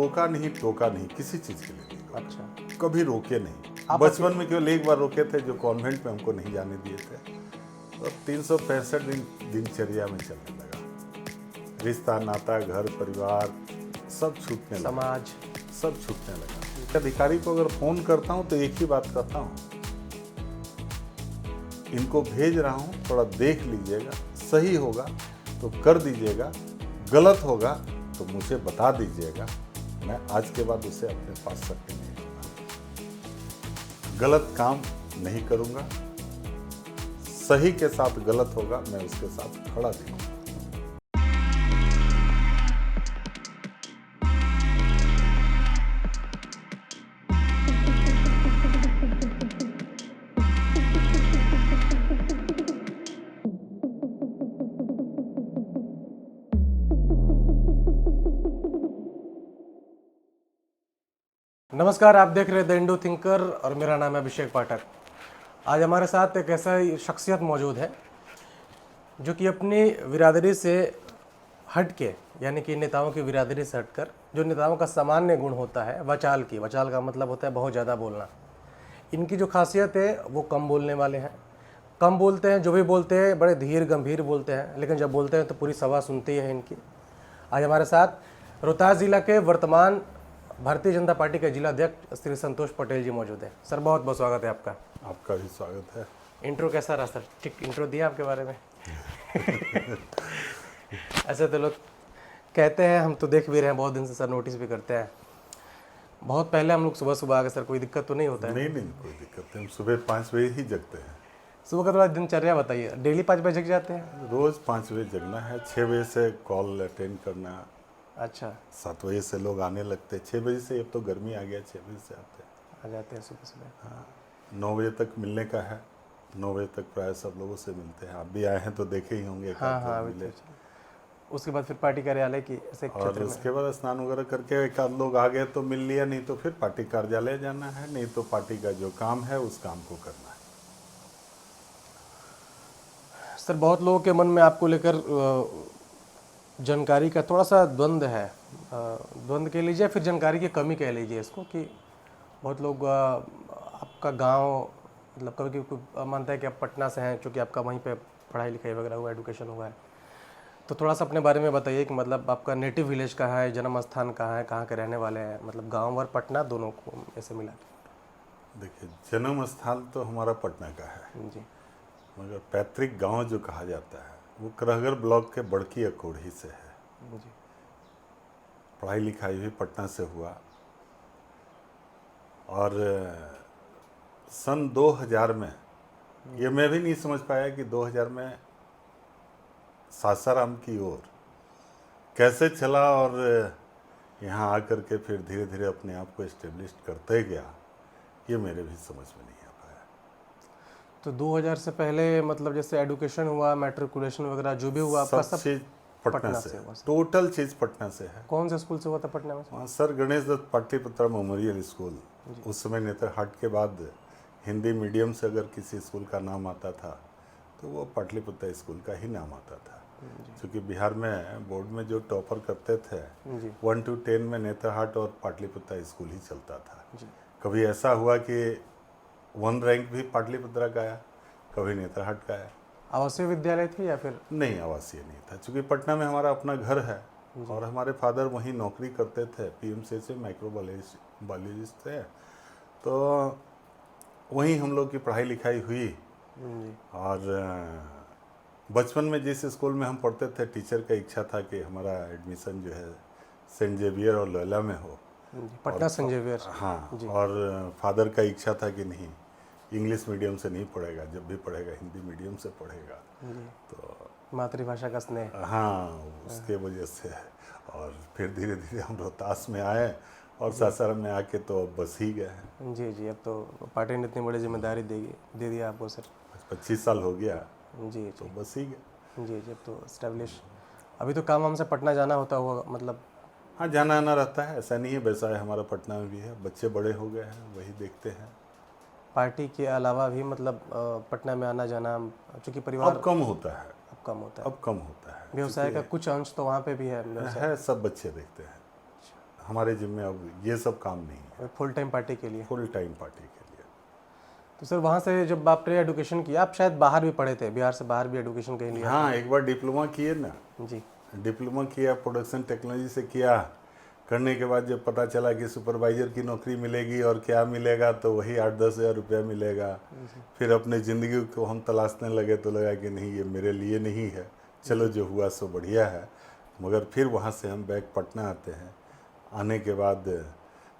रोका नहीं, टोका नहीं, किसी चीज़ के लिए नहीं रोका। अच्छा, कभी रोके नहीं। आप बचपन में केवल एक बार रोके थे, जो कॉन्वेंट में हमको नहीं जाने दिए थे। और 365 दिन दिनचर्या में चलने लगा। रिश्ता, नाता, घर परिवार सब छूटने लगा, समाज, सब छूटने लगा। अधिकारी को अगर फ़ोन करता हूँ तो एक ही बात कहता हूँ, इनको भेज रहा हूँ, थोड़ा देख लीजिएगा, सही होगा तो कर दीजिएगा, गलत होगा तो मुझे बता दीजिएगा। मैं आज के बाद उसे अपने पास रखने नहीं दूंगा। गलत काम नहीं करूंगा, सही के साथ गलत होगा, मैं उसके साथ खड़ा नहीं हूँ। नमस्कार, आप देख रहे हैं द इंडो थिंकर और मेरा नाम है अभिषेक पाठक। आज हमारे साथ एक ऐसा शख्सियत मौजूद है जो कि अपनी बिरादरी से हट के, यानी कि नेताओं की बिरादरी से हटकर, जो नेताओं का सामान्य गुण होता है वचाल का मतलब होता है बहुत ज़्यादा बोलना। इनकी जो खासियत है वो कम बोलने वाले हैं, कम बोलते हैं, जो भी बोलते हैं बड़े धीर गंभीर बोलते हैं, लेकिन जब बोलते हैं तो पूरी सभा सुनती है इनकी। आज हमारे साथ रोहतास जिला के वर्तमान भारतीय जनता पार्टी के जिला अध्यक्ष श्री संतोष पटेल जी मौजूद हैं। सर, बहुत बहुत स्वागत है आपका। आपका भी स्वागत है। इंट्रो कैसा रहा सर? ठीक इंट्रो दिया आपके बारे में? ऐसे तो लोग कहते हैं, हम तो देख भी रहे हैं बहुत दिन से सर, नोटिस भी करते हैं। बहुत पहले हम लोग सुबह सुबह आ गए सर, कोई दिक्कत तो नहीं होता है? नहीं, कोई दिक्कत नहीं। हम सुबह 5 बजे ही जगते हैं। सुबह का थोड़ा दिनचर्या बताइए। डेली 5 बजे जग जाते हैं? रोज़ 5 बजे जगना है, 6 बजे से कॉल अटेंड करना। अच्छा, 7 बजे से लोग आने लगते हैं, 6 बजे से, अब तो गर्मी आ गया, 6 बजे से आते हैं। आ जाते हैं सुबह सुबह। हाँ, 9 बजे तक मिलने का है। 9 बजे तक प्राय सब लोगों से मिलते हैं। आप भी आए हैं तो देखे ही होंगे। हाँ हाँ, अभी मिले। तो उसके बाद फिर पार्टी कार्यालय की ऐसे और क्षेत्र में। उसके बाद स्नान वगैरह करके एक आध लोग आ गए तो मिल लिया, नहीं तो फिर पार्टी कार्यालय जाना है, नहीं तो पार्टी का जो काम है उस काम को करना है। सर, बहुत लोगों के मन में आपको लेकर जानकारी का थोड़ा सा द्वंद्व है। द्वंद्व कह लीजिए, फिर जानकारी की कमी कह लीजिए इसको, कि बहुत लोग आपका गांव, मतलब कभी कभी मानता है कि आप पटना से हैं, चूँकि आपका वहीं पे पढ़ाई लिखाई वगैरह हुआ, एडुकेशन हुआ है। तो थोड़ा सा अपने बारे में बताइए कि मतलब आपका नेटिव विलेज कहाँ है, जन्म स्थान कहाँ है, कहाँ के रहने वाले हैं, मतलब गाँव और पटना दोनों को ऐसे मिला के। देखिए, जन्म स्थल तो हमारा पटना का है, जी मगर पैतृक गांव जो कहा जाता है वो करहगर ब्लॉक के बड़की अकोढ़ी से है। जी। पढ़ाई लिखाई भी पटना से हुआ। और सन 2000 में, ये मैं भी नहीं समझ पाया कि 2000 में सासाराम की ओर कैसे चला, और यहाँ आकर के फिर धीरे धीरे अपने आप को एस्टेब्लिश करते गया, ये मेरे भी समझ में नहीं आ पाया। तो 2000 से पहले मतलब जैसे एडुकेशन हुआ, मैट्रिकुलेशन वगैरह जो भी हुआ आपका, सब सब चीज़ पटना से हुआ? टोटल चीज़ पटना से है। कौन से स्कूल से हुआ था पटना में? वहाँ sir Ganesh Datt Pataliputra memorial school, उस समय नेतरहाट के बाद हिंदी मीडियम से अगर किसी स्कूल का नाम आता था तो वो पाटलिपुत्र स्कूल का ही नाम आता था। क्योंकि बिहार में बोर्ड में जो टॉपर करते थे, 1 to 10 में नेतरहाट और पाटलिपुत्र स्कूल ही चलता था। कभी ऐसा हुआ कि 1 रैंक भी पाटलिपुत्र का आया, कभी नेतरहाट का आया। आवासीय विद्यालय थी या फिर? नहीं, आवासीय नहीं था, क्योंकि पटना में हमारा अपना घर है और हमारे फादर वहीं नौकरी करते थे, पीएमसी से माइक्रोबायोलॉजिस्ट थे, तो वहीं हम लोग की पढ़ाई लिखाई हुई। और बचपन में जिस स्कूल में हम पढ़ते थे, टीचर का इच्छा था कि हमारा एडमिशन जो है सेंट जेवियर और लोयला में हो। Patna saint Xavier. हाँ, और फादर का इच्छा था कि नहीं, इंग्लिश मीडियम से नहीं पढ़ेगा, जब भी पढ़ेगा हिंदी मीडियम से पढ़ेगा। तो मातृभाषा का स्नेह। हाँ, उसके वजह से। और फिर धीरे धीरे हम रोहतास में आए और सासाराम में आके तो अब बस ही गए हैं। जी, अब तो पार्टी ने इतनी बड़ी जिम्मेदारी दे दिया आपको सर। 25 साल हो गया जी, तो बस ही गए। जी, अब तो इस्टेब्लिश। अभी तो काम हमसे पटना जाना होता होगा मतलब? हाँ, जाना आना रहता है, ऐसा नहीं है, वैसा है हमारा पटना में भी है। बच्चे बड़े हो गए हैं, वही देखते हैं। पार्टी के अलावा भी मतलब पटना में आना जाना, चूँकि परिवार अब कम होता है। अब कम होता है। अब कम होता है। व्यवसाय का कुछ अंश तो वहाँ पे भी है। है, सब बच्चे देखते हैं। हमारे जिम्मे अब ये सब काम नहीं है, फुल टाइम पार्टी के लिए। फुल टाइम पार्टी के लिए। तो सर वहाँ से जब आपने एडुकेशन किया, आप शायद बाहर भी पढ़े थे, बिहार से बाहर भी एडुकेशन कहीं लिया? हाँ, एक बार डिप्लोमा किए ना, जी डिप्लोमा किया, प्रोडक्शन टेक्नोलॉजी से किया। करने के बाद जब पता चला कि सुपरवाइज़र की नौकरी मिलेगी और क्या मिलेगा, तो वही 8-10 हज़ार रुपया मिलेगा। फिर अपने ज़िंदगी को हम तलाशने लगे तो लगा कि नहीं, ये मेरे लिए नहीं है। चलो जो हुआ सो बढ़िया है। मगर फिर वहाँ से हम बैक पटना आते हैं। आने के बाद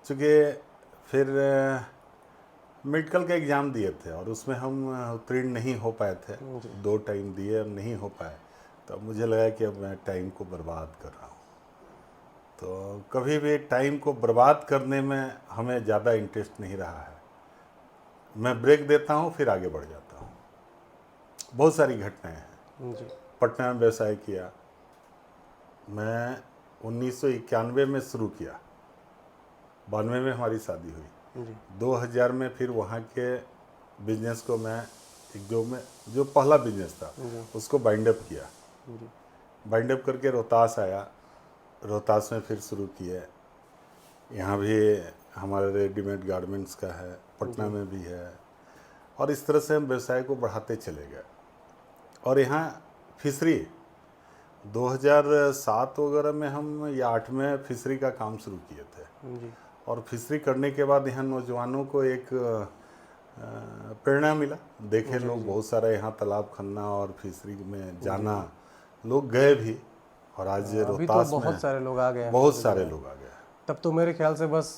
चूँकि फिर मेडिकल का एग्ज़ाम दिए थे और उसमें हम उत्तीर्ण नहीं हो पाए थे। 2 टाइम दिए और नहीं हो पाए, तो मुझे लगा कि अब मैं टाइम को बर्बाद कर रहा हूँ। तो कभी भी टाइम को बर्बाद करने में हमें ज़्यादा इंटरेस्ट नहीं रहा है। मैं ब्रेक देता हूँ, फिर आगे बढ़ जाता हूँ। बहुत सारी घटनाएं हैं। जी पटना में व्यवसाय किया। मैं 1991 में शुरू किया, 92 में हमारी शादी हुई। जी 2000 में फिर वहाँ के बिजनेस को मैं जो पहला बिजनेस था उसको बाइंड अप किया। बाइंड अप करके रोहतास आया। रोहतास में फिर शुरू किए। यहाँ भी हमारे रेडीमेड गारमेंट्स का है, पटना में भी है। और इस तरह से हम व्यवसाय को बढ़ाते चले गए। और यहाँ फिशरी 2007 वगैरह में हम या 8 में फिशरी का काम शुरू किए थे। जी और फिशरी करने के बाद यहाँ नौजवानों को एक प्रेरणा मिला। देखे लोग बहुत सारा यहाँ तालाब खनना और फिशरी में जाना, लोग गए भी। और आज अभी तो रोहतास में बहुत सारे लोग आ गए हैं। बहुत सारे लोग आ गए। तब तो मेरे ख्याल से बस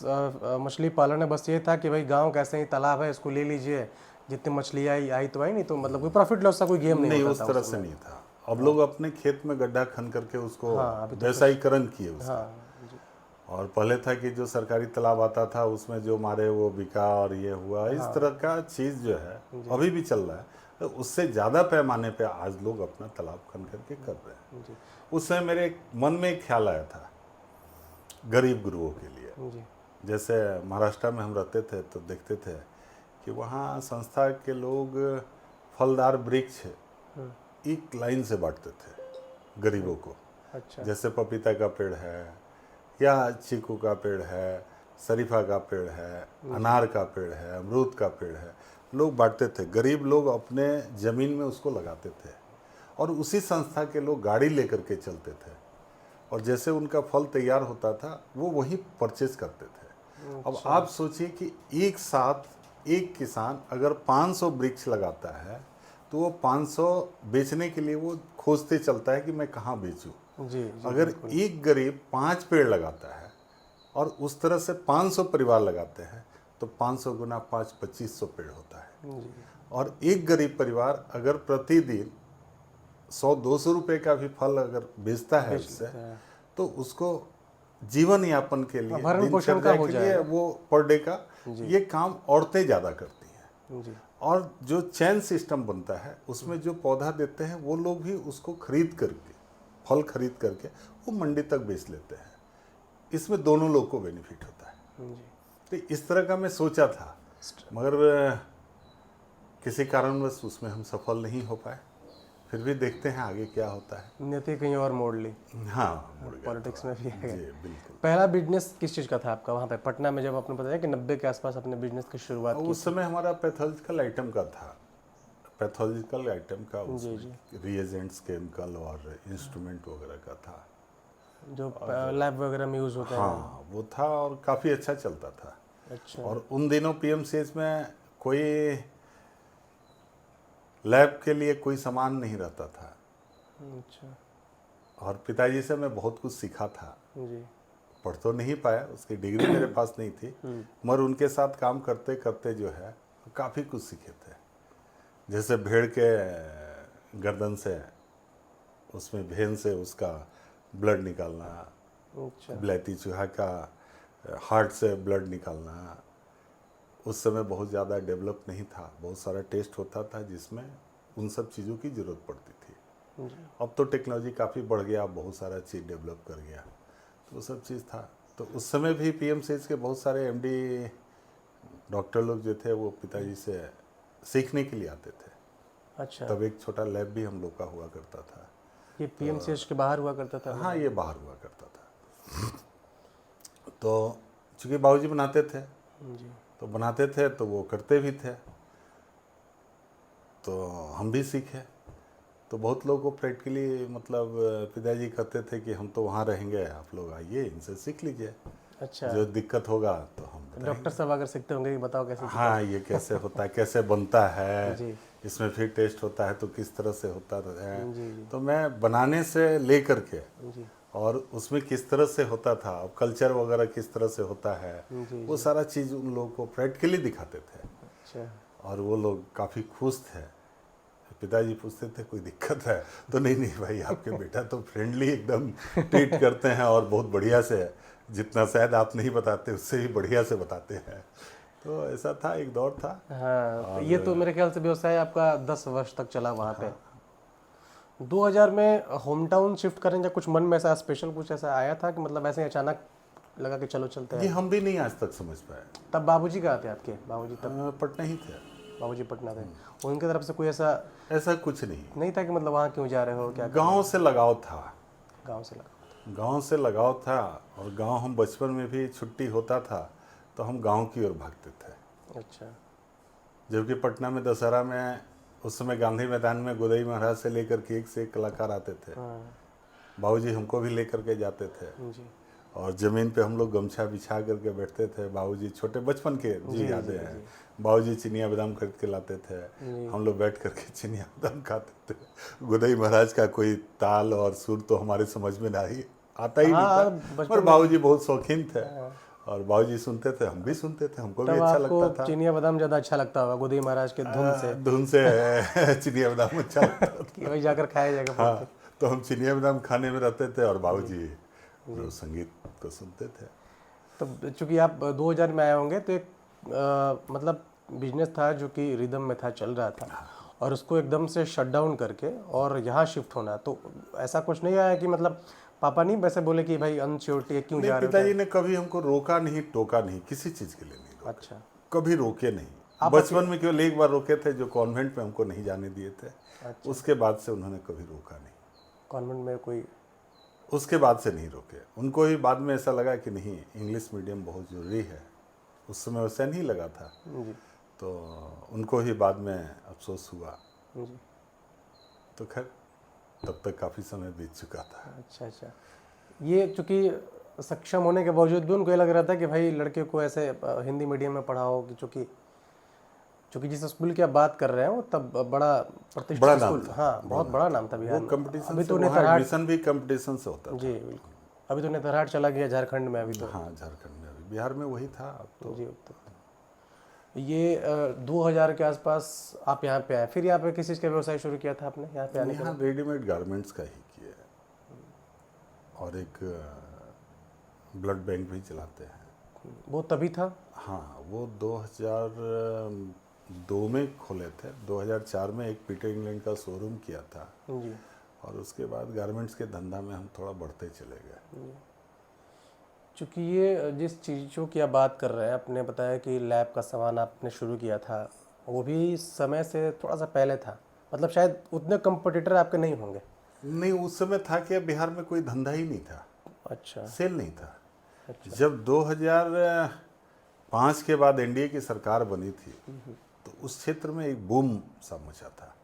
मछली पालन में बस ये था कि भाई गांव कैसे ही तालाब है, इसको ले लीजिए, जितनी मछली आई तो आई, नहीं तो मतलब कोई प्रॉफिट लॉस का कोई गेम नहीं उस होता था तरह से नहीं था। अब लोग अपने खेत में गड्ढा खन करके उसको व्यवसायीकरण किए उसका। जी और पहले था कि जो सरकारी तालाब आता था उसमें जो मारे वो बिका और ये हुआ, इस तरह का चीज़ जो है अभी भी चल रहा है। तो उससे ज़्यादा पैमाने पे आज लोग अपना तालाब खन करके कर रहे हैं। जी उस समय मेरे मन में एक ख्याल आया था गरीब गुरुओं के लिए। जी जैसे महाराष्ट्र में हम रहते थे तो देखते थे कि वहाँ संस्था के लोग फलदार वृक्ष एक लाइन से बांटते थे गरीबों को। अच्छा जैसे पपीता का पेड़ है या चीकू का पेड़ है, शरीफा का पेड़ है, अनार का पेड़ है, अमरूद का पेड़ है, लोग बांटते थे। गरीब लोग अपने ज़मीन में उसको लगाते थे और उसी संस्था के लोग गाड़ी लेकर के चलते थे और जैसे उनका फल तैयार होता था वो वहीं परचेज करते थे। अब आप सोचिए कि एक साथ एक किसान अगर 500 वृक्ष लगाता है तो वो 500 बेचने के लिए वो खोजते चलता है कि मैं कहाँ बेचूं। जी अगर एक गरीब 5 पेड़ लगाता है और उस तरह से 500 परिवार लगाते हैं तो 500 गुना 5 2500 पेड़ होता है। जी और एक गरीब परिवार अगर प्रतिदिन 100-200 रुपए का भी फल अगर बेचता है उससे, तो उसको जीवन यापन के लिए, भरण पोषण का हो के लिए वो पर डे का ये काम औरतें ज़्यादा करती हैं। जी और जो चैन सिस्टम बनता है उसमें जो पौधा देते हैं वो लोग भी उसको खरीद करके, फल खरीद करके वो मंडी तक बेच लेते हैं। इसमें दोनों लोग को बेनिफिट होता है। जी तो इस तरह का मैं सोचा था, मगर किसी कारणवश उसमें हम सफल नहीं हो पाए। फिर भी देखते हैं आगे क्या होता है। नियति कहीं और मोड़ ली। हाँ, मुड़ गया। पॉलिटिक्स में भी है। जी बिल्कुल। पहला बिजनेस किस चीज़ का था आपका वहाँ पे पटना में, जब आपने बताया कि 90 के आसपास अपने बिजनेस की शुरुआत की? उस समय हमारा पैथोलॉजिकल आइटम का था। पैथोलॉजिकल आइटम का जी रिएजेंट्स, केमिकल और इंस्ट्रूमेंट वगैरह का था, जो लैब वगैरह में यूज़ होता है। हाँ वो था और काफ़ी अच्छा चलता था। अच्छा और उन दिनों पीएमसीएच में कोई लैब के लिए कोई सामान नहीं रहता था। अच्छा और पिताजी से मैं बहुत कुछ सीखा था। जी पढ़ तो नहीं पाया, उसकी डिग्री मेरे पास नहीं थी, मगर उनके साथ काम करते करते जो है काफ़ी कुछ सीखे थे। जैसे भेड़ के गर्दन से, उसमें भेन से उसका ब्लड निकालना, अच्छा बिलायती चूहा का हार्ट से ब्लड निकालना। उस समय बहुत ज़्यादा डेवलप नहीं था, बहुत सारा टेस्ट होता था जिसमें उन सब चीज़ों की ज़रूरत पड़ती थी। जी अब तो टेक्नोलॉजी काफ़ी बढ़ गया, बहुत सारा चीज़ डेवलप कर गया, तो वो सब चीज़ था। तो उस समय भी पीएमसीएच के बहुत सारे एमडी डॉक्टर लोग जो थे वो पिताजी से सीखने के लिए आते थे। अच्छा तब एक छोटा लैब भी हम लोग का हुआ करता था। ये पीएमसीएच के बाहर हुआ करता था? हाँ, ये बाहर हुआ करता था। तो चूँकि बाबूजी बनाते थे जी तो बनाते थे तो वो करते भी थे, तो हम भी सीखे। तो बहुत लोगों को प्रैक्टिकली मतलब पिताजी कहते थे कि हम तो वहाँ रहेंगे, आप लोग आइए इनसे सीख लीजिए, अच्छा। जो दिक्कत होगा तो हम डॉक्टर बताएंगे। साहब अगर सीखते होंगे कि बताओ कैसे हाँ, ये कैसे होता है, कैसे बनता है, जी इसमें फिर टेस्ट होता है तो किस तरह से होता है। जी जी तो मैं बनाने से ले करके जी और उसमें किस तरह से होता था, अब कल्चर वगैरह किस तरह से होता है, जी वो जी सारा चीज़ उन लोगों को प्रैक्टिकली दिखाते थे अच्छा और वो लोग काफ़ी खुश थे। पिताजी पूछते थे कोई दिक्कत है, तो नहीं नहीं भाई, आपके बेटा तो फ्रेंडली एकदम ट्रीट करते हैं और बहुत बढ़िया से है, जितना शायद आप नहीं बताते उससे भी बढ़िया से बताते हैं। तो ऐसा था, एक दौर था। हाँ। तो और ये तो मेरे ख्याल से व्यवसाय आपका 10 वर्ष तक चला वहाँ पे। 2000 में होम टाउन शिफ्ट करें, या कुछ मन में ऐसा स्पेशल कुछ ऐसा आया था कि मतलब ऐसे ही अचानक लगा कि चलो चलते ये हैं? हम भी नहीं आज तक समझ पाए। तब बाबूजी कहाँ थे आपके? बाबूजी तब पटना ही थे। बाबूजी पटना थे। उनकी तरफ से कोई ऐसा ऐसा कुछ नहीं, नहीं था कि मतलब वहाँ क्यों जा रहे हो, क्या कर रहे गांव से लगाव था। हो? गाँव से लगा। गांव से लगाव था और गांव, हम बचपन में भी छुट्टी होता था तो हम गांव की ओर भागते थे। अच्छा जबकि पटना में दशहरा में उस समय गांधी मैदान में गोदई महाराज से लेकर के एक से एक कलाकार आते थे। हाँ बाबूजी हमको भी लेकर के जाते थे जी और ज़मीन पे हम लोग गमछा बिछा करके बैठते थे। बाबूजी, छोटे बचपन के जी, जी यादें जी, हैं, जी। बाबूजी चिनिया बादाम खरीद के लाते थे, जी। हम लोग बैठ करके चिनिया बादाम खाते थे। गोदई महाराज का कोई ताल और सुर तो हमारे समझ में नहीं आता ही नहीं था, हाँ पर बचपन में। बाबूजी बहुत शौकीन थे हाँ। और बाबूजी सुनते थे, हम भी सुनते थे, हमको भी तब अच्छा आपको लगता था। चिनिया बादाम ज़्यादा अच्छा लगता होगा गोदी महाराज के धुन से, धुन से चिनिया बादाम अच्छा लगता था। कि वही जाकर खाया जाएगा पड़ के। हाँ, तो हम चिनिया बादाम खाने में रहते थे और बाबूजी जो संगीत को सुनते थे। तो चूंकि आप 2000 में आए होंगे तो एक मतलब बिजनेस था जो कि रिदम में था, चल रहा था, और उसको एकदम से शट डाउन करके और यहाँ शिफ्ट होना, तो ऐसा कुछ नहीं आया कि मतलब पापा नहीं वैसे बोले कि भाई अनश्योरिटी है, क्यों नहीं, जा रहे हो पिताजी ने कभी हमको रोका नहीं, टोका नहीं, किसी चीज़ के लिए नहीं रोका, अच्छा कभी रोके नहीं। आप बचपन में केवल एक बार रोके थे, जो कॉन्वेंट में हमको नहीं जाने दिए थे। अच्छा। उसके बाद से उन्होंने कभी रोका नहीं, कॉन्वेंट में कोई? उसके बाद से नहीं रोके। उनको ही बाद में ऐसा लगा कि नहीं, इंग्लिश मीडियम बहुत ज़रूरी है। उस समय वैसा नहीं लगा था, जी तो उनको ही बाद में अफसोस हुआ। जी तो खैर, तब तक काफ़ी समय बीत चुका था। अच्छा अच्छा। ये चूँकि सक्षम होने के बावजूद भी उनको ये लग रहा था कि भाई लड़के को ऐसे हिंदी मीडियम में पढ़ाओ, कि चूँकि जिस स्कूल की आप बात कर रहे हैं वो तब बड़ा बड़ा प्रतिष्ठित नाम स्कूल, था, हाँ बहुत बड़ा नाम था बिहार वो में। कंपटीशन अभी से, तो वहाँ नेतरहाट, एडमिशन भी कंपटीशन से होता था। जी बिल्कुल, अभी तो नेतरहाट चला गया झारखंड में अभी तो। हाँ, झारखंड में, अभी बिहार में वही था अब तो। जी तो ये 2000 के आसपास आप यहाँ पे आए, फिर यहाँ पे किस चीज़ का व्यवसाय शुरू किया था आपने यहाँ पे आने के यहाँ बाद? रेडीमेड गारमेंट्स का ही किया है और एक ब्लड बैंक भी चलाते हैं। वो तभी था? हाँ, वो 2002 में खोले थे। 2004 में एक पीटर इंग्लैंड का शोरूम किया था जी और उसके बाद गारमेंट्स के धंधा में हम थोड़ा बढ़ते चले गए। चूँकि ये जिस चीज़ों की आप बात कर रहे हैं, आपने बताया कि लैब का सामान आपने शुरू किया था, वो भी समय से थोड़ा सा पहले था, मतलब शायद उतने कंपटीटर आपके नहीं होंगे। नहीं, उस समय था कि बिहार में कोई धंधा ही नहीं था, अच्छा सेल नहीं था। अच्छा। जब 2005 के बाद एनडीए की सरकार बनी थी तो उस क्षेत्र में एक बूम सा मचा था।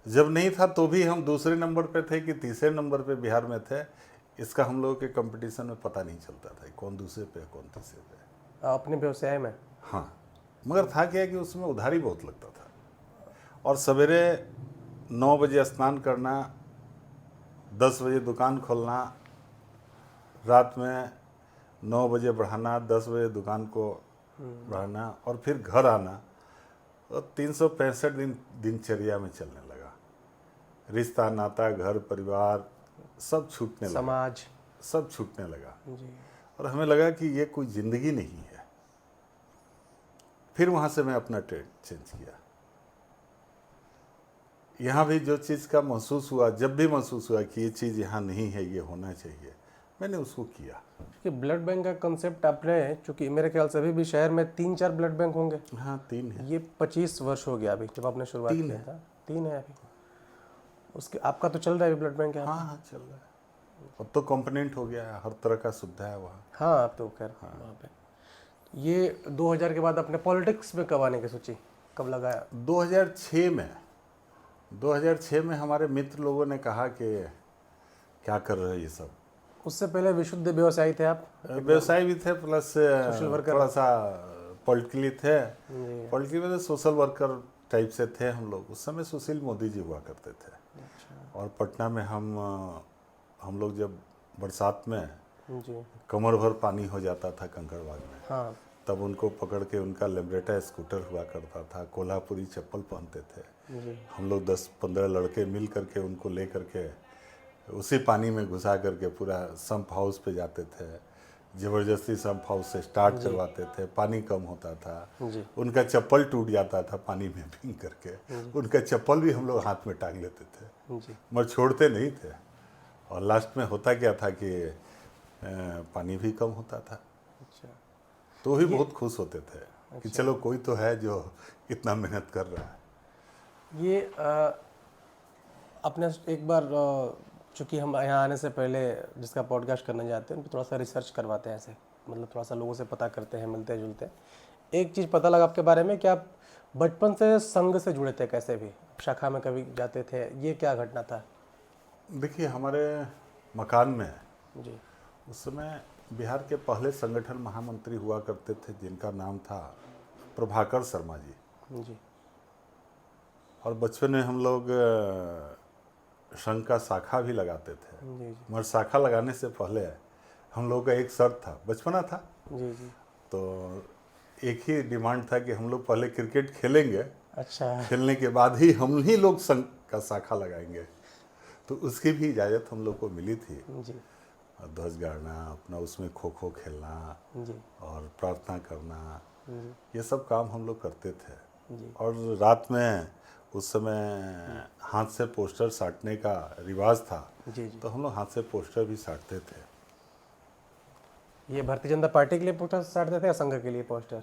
जब नहीं था तो भी हम दूसरे नंबर पे थे कि तीसरे नंबर पे बिहार में थे। इसका हम लोगों के कंपटीशन में पता नहीं चलता था कौन दूसरे पे कौन तीसरे पे। अपने व्यवसाय में? हाँ, मगर था क्या कि उसमें उधारी बहुत लगता था और सवेरे 9 बजे स्नान करना, 10 बजे दुकान खोलना, रात में 9 बजे बढ़ाना, 10 बजे दुकान को बढ़ाना और फिर घर आना, और 365 दिन दिनचर्या में चलने लगा। रिश्ता नाता, घर परिवार सब छूटने लगा, समाज सब छूटने लगा जी। और हमें लगा कि ये कोई ज़िंदगी नहीं है। फिर वहाँ से मैं अपना ट्रेड चेंज किया। यहाँ भी जो चीज़ का महसूस हुआ, जब भी महसूस हुआ कि ये चीज़ यहाँ नहीं है, ये होना चाहिए, मैंने उसको किया। कि ब्लड बैंक का कंसेप्ट आपने, चूँकि मेरे ख्याल से अभी भी शहर में 3-4 ब्लड बैंक होंगे। हाँ, 3 है। ये 25 वर्ष हो गया अभी जब आपने शुरुआत किया था? 3 है अभी। उसके आपका तो चल रहा है अभी ब्लड बैंक यहाँ? हाँ हाँ, चल रहा है। अब तो कंपोनेंट हो गया है, हर तरह का सुविधा है वहाँ। हाँ अब तो खैर वहाँ पे। ये 2000 के बाद अपने पॉलिटिक्स में कब आने की सोची, कब लगाया? 2006 में हमारे मित्र लोगों ने कहा कि क्या कर रहे हो ये सब। उससे पहले विशुद्ध व्यवसायी थे आप? व्यवसाय भी थे प्लस वर्कर। थोड़ा सा पॉलिटिकली थे। जी। पॉलिटिकली में सोशल वर्कर टाइप से थे हम लोग। उस समय सुशील मोदी जी हुआ करते थे। और पटना में हम लोग जब बरसात में जी। कमर भर पानी हो जाता था कंकड़बाग में, हाँ तब उनको पकड़ के उनका लेब्रेटा स्कूटर हुआ करता था, कोल्हापुरी चप्पल पहनते थे। जी। हम लोग 10-15 लड़के मिल करके उनको ले करके उसी पानी में घुसा करके पूरा संप हाउस पे जाते थे। ज़बरदस्ती संप हाउस से स्टार्ट करवाते थे। पानी कम होता था, जी। उनका चप्पल टूट जाता था पानी में भीग करके, उनका चप्पल भी हम लोग हाथ में टांग लेते थे, जी। मगर छोड़ते नहीं थे। और लास्ट में होता क्या था कि पानी भी कम होता था, अच्छा। तो भी बहुत खुश होते थे कि चलो कोई तो है जो इतना मेहनत कर रहा है। ये अपने एक बार चूँकि हम यहाँ आने से पहले जिसका पॉडकास्ट करने जाते हैं उन पर थोड़ा सा रिसर्च करवाते हैं, ऐसे मतलब थोड़ा सा लोगों से पता करते हैं, मिलते जुलते हैं। एक चीज़ पता लगा आपके बारे में कि आप बचपन से संघ से जुड़े थे, कैसे भी शाखा में कभी जाते थे, ये क्या घटना था? देखिए, हमारे मकान में जी। उस समय बिहार के पहले संगठन महामंत्री हुआ करते थे जिनका नाम था प्रभाकर शर्मा जी। जी। और बचपन में हम लोग संघ का शाखा भी लगाते थे। जी। जी। मगर शाखा लगाने से पहले हम लोग का एक शर्त था, बचपना था जी। जी। तो एक ही डिमांड था कि हम लोग पहले क्रिकेट खेलेंगे, अच्छा। खेलने के बाद ही हम ही लोग संघ का शाखा लगाएंगे। तो उसकी भी इजाज़त हम लोग को मिली थी। जी। ध्वज गाड़ना, अपना उसमें खो खो खेलना जी। और प्रार्थना करना, जी। ये सब काम हम लोग करते थे। जी। और रात में उस समय हाथ से पोस्टर साटने का रिवाज था, जी। जी। तो हम लोग हाथ से पोस्टर भी साटते थे। ये भारतीय जनता पार्टी के लिए पोस्टर साटते थे या संघ के लिए पोस्टर?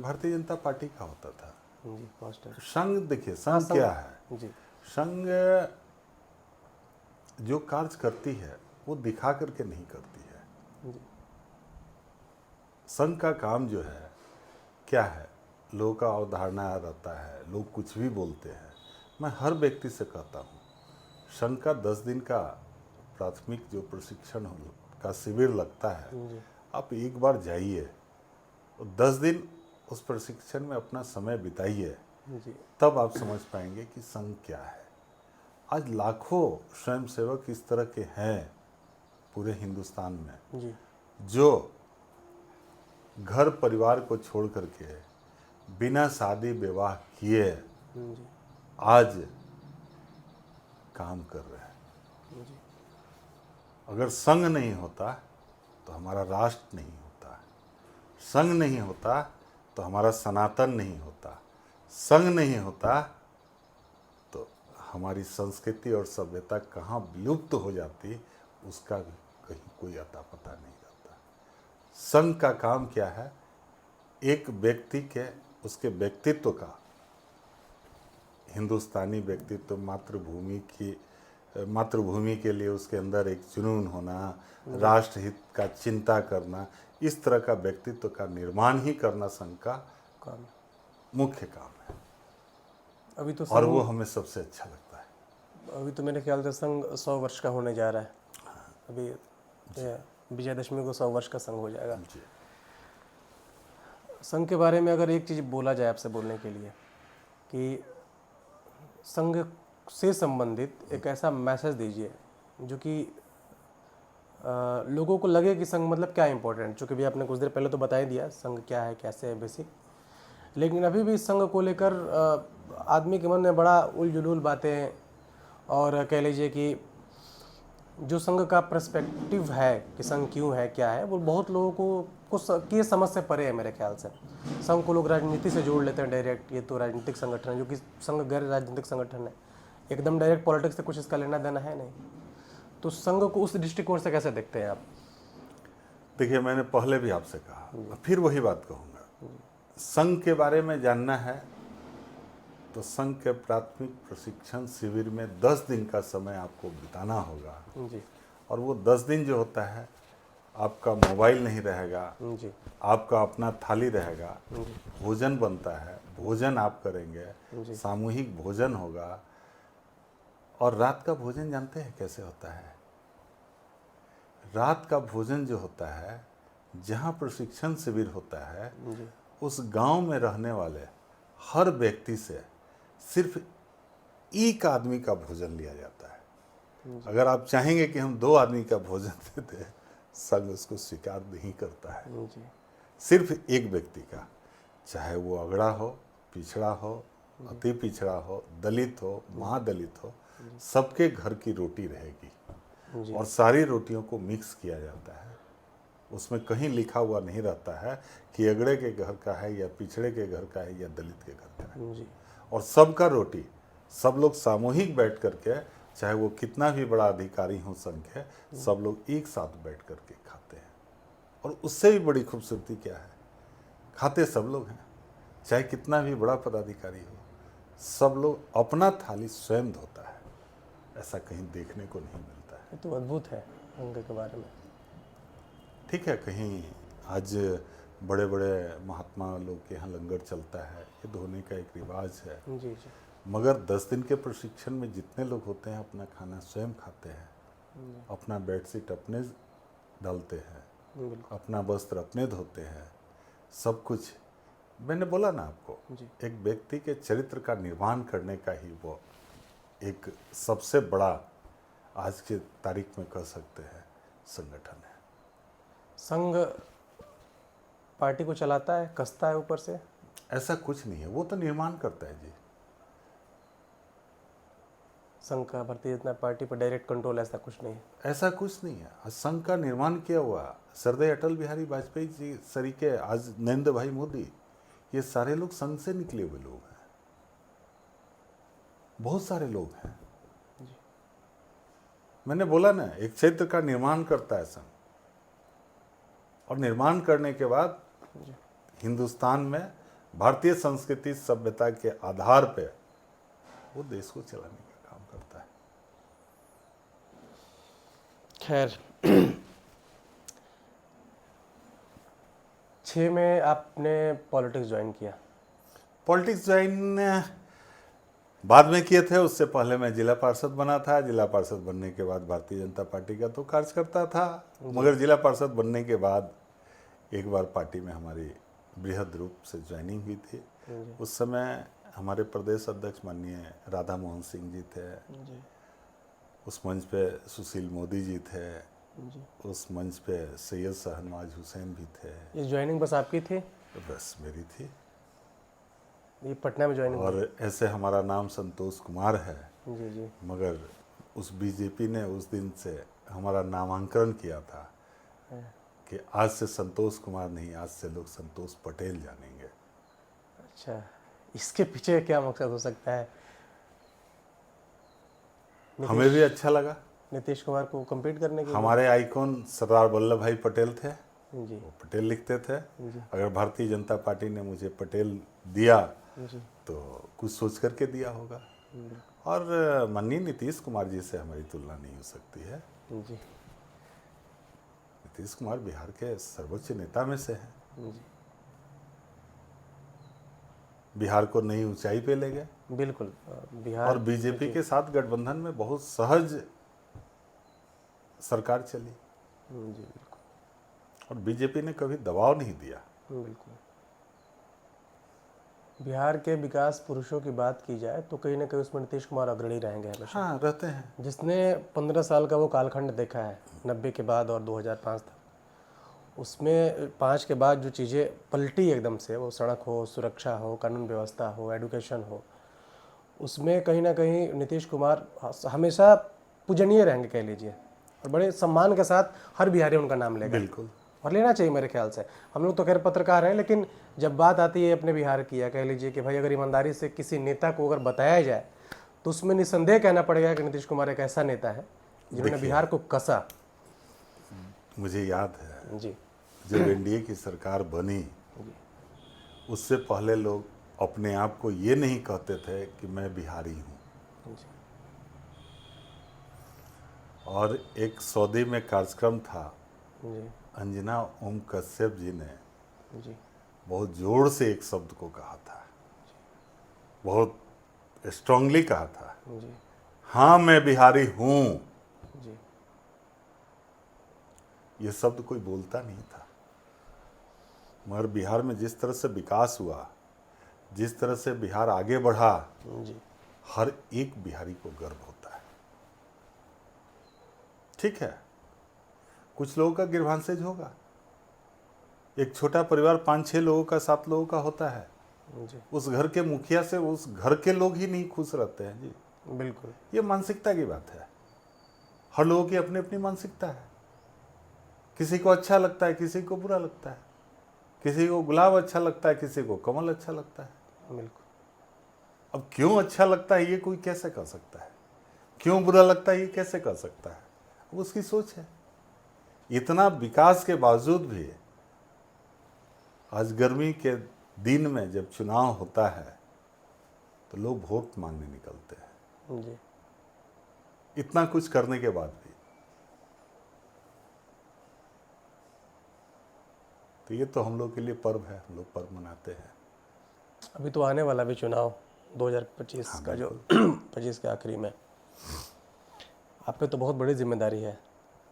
भारतीय जनता पार्टी का होता था। जी। पोस्टर। संघ, देखिए हाँ, संघ क्या है। जी। संघ जो कार्य करती है वो दिखा करके नहीं करती है। जी। संघ का काम जो है क्या है, लोगों का अवधारणा रहता है, लोग कुछ भी बोलते हैं। मैं हर व्यक्ति से कहता हूँ, संघ का 10 दिन का प्राथमिक जो प्रशिक्षण का शिविर लगता है, जी। आप एक बार जाइए और 10 दिन उस प्रशिक्षण में अपना समय बिताइए, जी। तब आप समझ पाएंगे कि संघ क्या है। आज लाखों स्वयंसेवक इस तरह के हैं पूरे हिंदुस्तान में, जी। जो घर परिवार को छोड़ करके बिना शादी विवाह किए जी। आज काम कर रहे हैं। जी। अगर संघ नहीं होता तो हमारा राष्ट्र नहीं होता, संघ नहीं होता तो हमारा सनातन नहीं होता, संघ नहीं होता तो हमारी संस्कृति और सभ्यता कहाँ विलुप्त हो जाती, उसका भी कहीं कोई अता पता नहीं रहता। संघ का काम क्या है, एक व्यक्ति के उसके व्यक्तित्व का, हिंदुस्तानी व्यक्तित्व, मातृभूमि के लिए उसके अंदर एक जुनून होना, राष्ट्रहित का चिंता करना, इस तरह का व्यक्तित्व का निर्माण ही करना संघ का काम मुख्य काम है। अभी तो और संघ, वो हमें सबसे अच्छा लगता है। अभी तो मेरे ख्याल से संघ 100 वर्ष का होने जा रहा है। अभी विजयदशमी को 100 वर्ष का संघ हो जाएगा। जी। संघ के बारे में अगर एक चीज़ बोला जाए आपसे बोलने के लिए कि संघ से संबंधित एक ऐसा मैसेज दीजिए जो कि लोगों को लगे कि संघ मतलब क्या इम्पोर्टेंट, चूँकि भी आपने कुछ देर पहले तो बता ही दिया संघ क्या है, कैसे है बेसिक, लेकिन अभी भी संघ को लेकर आदमी के मन में बड़ा उलझुल बातें, और कह लीजिए कि जो संघ का पर्सपेक्टिव है कि संघ क्यों है क्या है, वो बहुत लोगों को की समझ से परे है मेरे ख्याल से। संघ को लोग राजनीति से जोड़ लेते हैं डायरेक्ट, ये तो राजनीतिक संगठन है, जो कि संघ गैर राजनीतिक संगठन है, एकदम डायरेक्ट पॉलिटिक्स से कुछ इसका लेना देना है नहीं। तो संघ को उस दृष्टिकोण से कैसे देखते हैं आप? देखिए, मैंने पहले भी आपसे कहा, फिर वही बात कहूँगा, संघ के बारे में जानना है तो संघ के प्राथमिक प्रशिक्षण शिविर में 10 दिन का समय आपको बिताना होगा। जी। और वो 10 दिन जो होता है आपका मोबाइल नहीं रहेगा, जी आपका अपना थाली रहेगा, भोजन बनता है, भोजन आप करेंगे, जी सामूहिक भोजन होगा। और रात का भोजन जानते हैं कैसे होता है? रात का भोजन जो होता है, जहाँ प्रशिक्षण शिविर होता है, जी उस गांव में रहने वाले हर व्यक्ति से सिर्फ एक आदमी का भोजन लिया जाता है। अगर आप चाहेंगे कि हम 2 आदमी का भोजन दे दें, संघ उसको स्वीकार नहीं करता है। जी सिर्फ एक व्यक्ति का, चाहे वो अगड़ा हो, पिछड़ा हो, अति पिछड़ा हो, दलित हो, महादलित हो, सबके घर की रोटी रहेगी। जी और सारी रोटियों को मिक्स किया जाता है। उसमें कहीं लिखा हुआ नहीं रहता है कि अगड़े के घर का है या पिछड़े के घर का है या दलित के घर का है। जी और सबका रोटी सब लोग सामूहिक बैठ करके, चाहे वो कितना भी बड़ा अधिकारी हो संघ है, सब लोग एक साथ बैठ करके खाते हैं। और उससे भी बड़ी खूबसूरती क्या है, खाते सब लोग हैं, चाहे कितना भी बड़ा पदाधिकारी हो, सब लोग अपना थाली स्वयं धोता है। ऐसा कहीं देखने को नहीं मिलता है। ये तो अद्भुत है संघ के बारे में। ठीक है, कहीं आज बड़े बड़े महात्मा लोग के यहाँ लंगर चलता है, ये धोने का एक रिवाज है। जी जी मगर 10 दिन के प्रशिक्षण में जितने लोग होते हैं अपना खाना स्वयं खाते हैं, अपना बेडशीट अपने डालते हैं, बिल्कुल अपना वस्त्र अपने धोते हैं, सब कुछ। मैंने बोला ना आपको, जी एक व्यक्ति के चरित्र का निर्माण करने का ही वो एक सबसे बड़ा, आज के तारीख में कह सकते हैं, संगठन है। संघ पार्टी को चलाता है, कसता है ऊपर से? ऐसा कुछ नहीं है, वो तो निर्माण करता है जी। संघ का भारतीय जनता पार्टी पर डायरेक्ट कंट्रोल ऐसा कुछ नहीं है? ऐसा कुछ नहीं है। संघ का निर्माण किया हुआ सरदार अटल बिहारी वाजपेयी जी सरीके, आज नरेंद्र भाई मोदी, ये सारे लोग संघ से निकले हुए लोग हैं। बहुत सारे लोग हैं। मैंने बोला ना, एक क्षेत्र का निर्माण करता है संघ, और निर्माण करने के बाद हिंदुस्तान में भारतीय संस्कृति सभ्यता के आधार पे वो देश को चलाने का काम करता है। खैर 6 में आपने पॉलिटिक्स ज्वाइन किया? पॉलिटिक्स ज्वाइन बाद में किए थे, उससे पहले मैं जिला पार्षद बना था। जिला पार्षद बनने के बाद भारतीय जनता पार्टी का तो कार्यकर्ता था, मगर जिला पार्षद बनने के बाद एक बार पार्टी में हमारी बृहद रूप से ज्वाइनिंग हुई थी। उस समय हमारे प्रदेश अध्यक्ष माननीय राधा मोहन सिंह जी थे, जी उस मंच पे सुशील मोदी जी थे, जी उस मंच पे सैयद शाहनवाज हुसैन भी थे। ये ज्वाइनिंग बस आपकी थी? तो बस मेरी थी। ये पटना में ज्वाइनिंग? और ऐसे हमारा नाम संतोष कुमार है, जी जी मगर उस बीजेपी ने उस दिन से हमारा नामांकन किया था कि आज से संतोष कुमार नहीं, आज से लोग संतोष पटेल जानेंगे। अच्छा, इसके पीछे क्या मकसद हो सकता है? हमें भी अच्छा लगा। नीतीश कुमार को कम्पीट करने के हमारे आइकॉन सरदार वल्लभ भाई पटेल थे, लिए? जी वो पटेल लिखते थे। जी अगर भारतीय जनता पार्टी ने मुझे पटेल दिया जी तो कुछ सोच करके दिया होगा। और माननीय नीतीश कुमार जी से हमारी तुलना नहीं हो सकती है। जी नीतीश कुमार बिहार के सर्वोच्च नेता में से हैं। जी बिहार को नई ऊंचाई पे ले गए, बिल्कुल। बिहार और बीजेपी के साथ गठबंधन में बहुत सहज सरकार चली, जी बिल्कुल और बीजेपी ने कभी दबाव नहीं दिया। बिल्कुल। बिहार के विकास पुरुषों की बात की जाए तो कहीं ना कहीं उसमें नीतीश कुमार अग्रणी रहेंगे हमेशा। हाँ, रहते हैं। जिसने 15 साल का वो कालखंड देखा है 90 के बाद और 2005 तक, उसमें 5 के बाद जो चीज़ें पलटी एकदम से, वो सड़क हो, सुरक्षा हो, कानून व्यवस्था हो, एडुकेशन हो, उसमें कहीं ना कहीं नीतीश कुमार हमेशा पूजनीय रहेंगे कह लीजिए, और बड़े सम्मान के साथ हर बिहारी उनका नाम लेगा। बिल्कुल। और लेना चाहिए मेरे ख्याल से। हम लोग तो खैर पत्रकार हैं, लेकिन जब बात आती है अपने बिहार की, या कह लीजिए कि भाई अगर ईमानदारी से किसी नेता को अगर बताया जाए तो उसमें निसंदेह कहना पड़ेगा कि नीतीश कुमार एक ऐसा नेता है जिन्होंने बिहार को कसा। मुझे याद है जी जब एनडीए की सरकार बनी, उससे पहले लोग अपने आप को ये नहीं कहते थे कि मैं बिहारी हूँ। जी और एक सऊदी में कार्यक्रम था, जी अंजना ओम कश्यप जी ने जी बहुत जोर से एक शब्द को कहा था, बहुत स्ट्रांगली कहा था, जी हाँ मैं बिहारी हूँ। जी ये शब्द कोई बोलता नहीं था, मगर बिहार में जिस तरह से विकास हुआ, जिस तरह से बिहार आगे बढ़ा, जी हर एक बिहारी को गर्व होता है। ठीक है, कुछ लोगों का गिरभांसेज होगा, एक छोटा परिवार 5-6 लोगों का, 7 लोगों का होता है, जी उस घर के मुखिया से उस घर के लोग ही नहीं खुश रहते हैं जी। बिल्कुल। ये मानसिकता की बात है, हर लोगों की अपनी अपनी मानसिकता है। किसी को अच्छा लगता है, किसी को बुरा लगता है, किसी को गुलाब अच्छा लगता है, किसी को कमल अच्छा लगता है। बिल्कुल। अब क्यों अच्छा लगता है ये कोई कैसे कर सकता है, क्यों बुरा लगता है ये कैसे कर सकता है, अब उसकी सोच है। इतना विकास के बावजूद भी आज गर्मी के दिन में जब चुनाव होता है तो लोग वोट मांगने निकलते हैं, जी इतना कुछ करने के बाद भी। तो ये तो हम लोग के लिए पर्व है, हम लोग पर्व मनाते हैं। अभी तो आने वाला भी चुनाव 2025 हाँ, का जो बिल्कुल। 25 के आखिरी में आप पे तो बहुत बड़ी जिम्मेदारी है,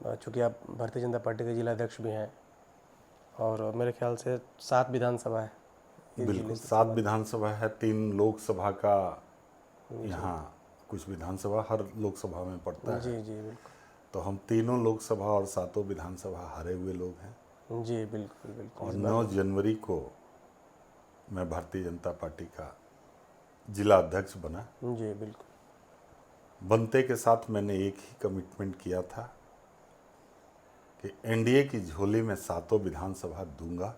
चूँकि आप भारतीय जनता पार्टी के जिला अध्यक्ष भी हैं और मेरे ख्याल से 7 विधानसभा है इस बिल्कुल, जिले से 7 विधानसभा है, 3 लोकसभा का, जी यहाँ कुछ विधानसभा हर लोकसभा में पड़ता जी है। जी बिल्कुल। तो हम तीनों लोकसभा और 7 विधानसभा हारे हुए लोग हैं। जी बिल्कुल बिल्कुल। और इस बार 9 जनवरी को मैं भारतीय जनता पार्टी का जिला अध्यक्ष बना। जी बिल्कुल। बनते के साथ मैंने एक ही कमिटमेंट किया था कि एनडीए की झोली में 7 विधानसभा दूंगा।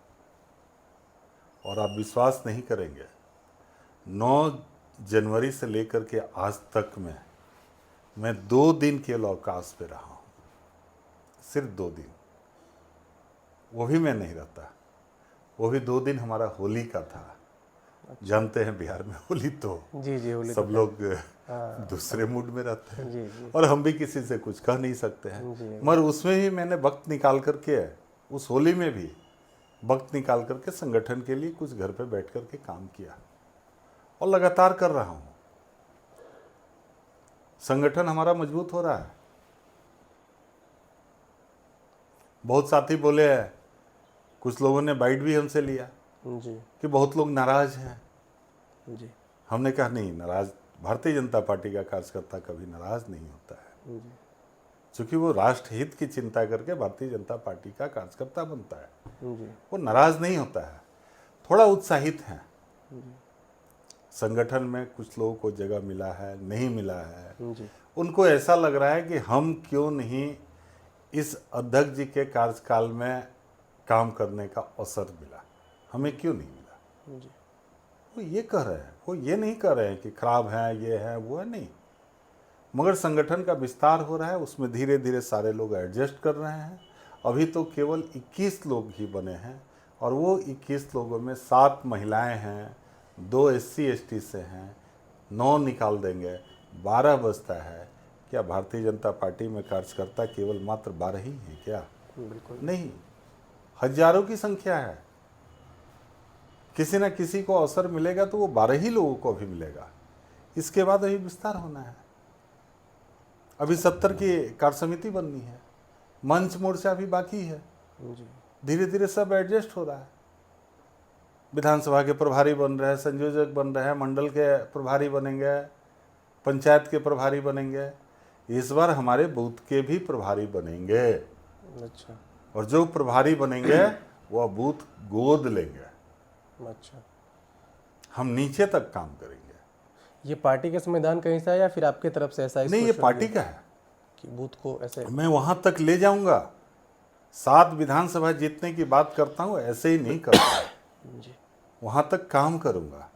और आप विश्वास नहीं करेंगे, 9 जनवरी से लेकर के आज तक में मैं 2 दिन के अवकाश पे रहा हूँ, सिर्फ 2 दिन, वो भी मैं नहीं रहता। वो भी 2 दिन हमारा होली का था। जानते हैं बिहार में होली तो जी जी होली सब तो लोग हाँ, दूसरे मूड में रहते हैं, जी जी और हम भी किसी से कुछ कह नहीं सकते हैं। जी मगर उसमें भी मैंने वक्त निकाल करके, उस होली में भी वक्त निकाल करके संगठन के लिए कुछ घर पे बैठ करके काम किया, और लगातार कर रहा हूँ। संगठन हमारा मजबूत हो रहा है। बहुत साथी बोले हैं, कुछ लोगों ने बाइट भी हमसे लिया जी कि बहुत लोग नाराज हैं। जी हमने कहा नहीं, नाराज भारतीय जनता पार्टी का कार्यकर्ता कभी नाराज नहीं होता है, जी क्योंकि वो राष्ट्र हित की चिंता करके भारतीय जनता पार्टी का कार्यकर्ता बनता है। जी वो नाराज नहीं होता है, थोड़ा उत्साहित है। संगठन में कुछ लोगों को जगह मिला है, नहीं मिला है, जी उनको ऐसा लग रहा है कि हम क्यों नहीं इस अध्यक्ष जी के कार्यकाल में काम करने का अवसर मिला, हमें क्यों नहीं मिला। जी वो ये कह रहे हैं, वो ये नहीं कह रहे हैं कि खराब है, ये है, वो है, नहीं। मगर संगठन का विस्तार हो रहा है, उसमें धीरे धीरे सारे लोग एडजस्ट कर रहे हैं। अभी तो केवल 21 लोग ही बने हैं, और वो 21 लोगों में 7 महिलाएं हैं, 2 SC ST से हैं, 9 निकाल देंगे, 12 बचता है। क्या भारतीय जनता पार्टी में कार्यकर्ता केवल मात्र 12 ही हैं क्या? बिल्कुल नहीं, हजारों की संख्या है। किसी न किसी को अवसर मिलेगा तो वो 12 ही लोगों को अभी मिलेगा, इसके बाद अभी विस्तार होना है। अभी 70 की कार्य समिति बननी है, मंच मोर्चा भी बाकी है, जी धीरे धीरे सब एडजस्ट हो रहा है। विधानसभा के प्रभारी बन रहे हैं, संयोजक बन रहे हैं, मंडल के प्रभारी बनेंगे, पंचायत के प्रभारी बनेंगे, इस बार हमारे बूथ के भी प्रभारी बनेंगे। अच्छा और जो प्रभारी बनेंगे वह बूथ गोद लेंगे, अच्छा। हम नीचे तक काम करेंगे। ये पार्टी के संविधान का हिस्सा है या फिर आपकी तरफ से ऐसा नहीं, ये इसको पार्टी का है, कि बूथ को ऐसे? मैं वहां तक ले जाऊंगा। 7 विधानसभा जीतने की बात करता हूं, ऐसे ही नहीं करता, जी वहां तक काम करूंगा।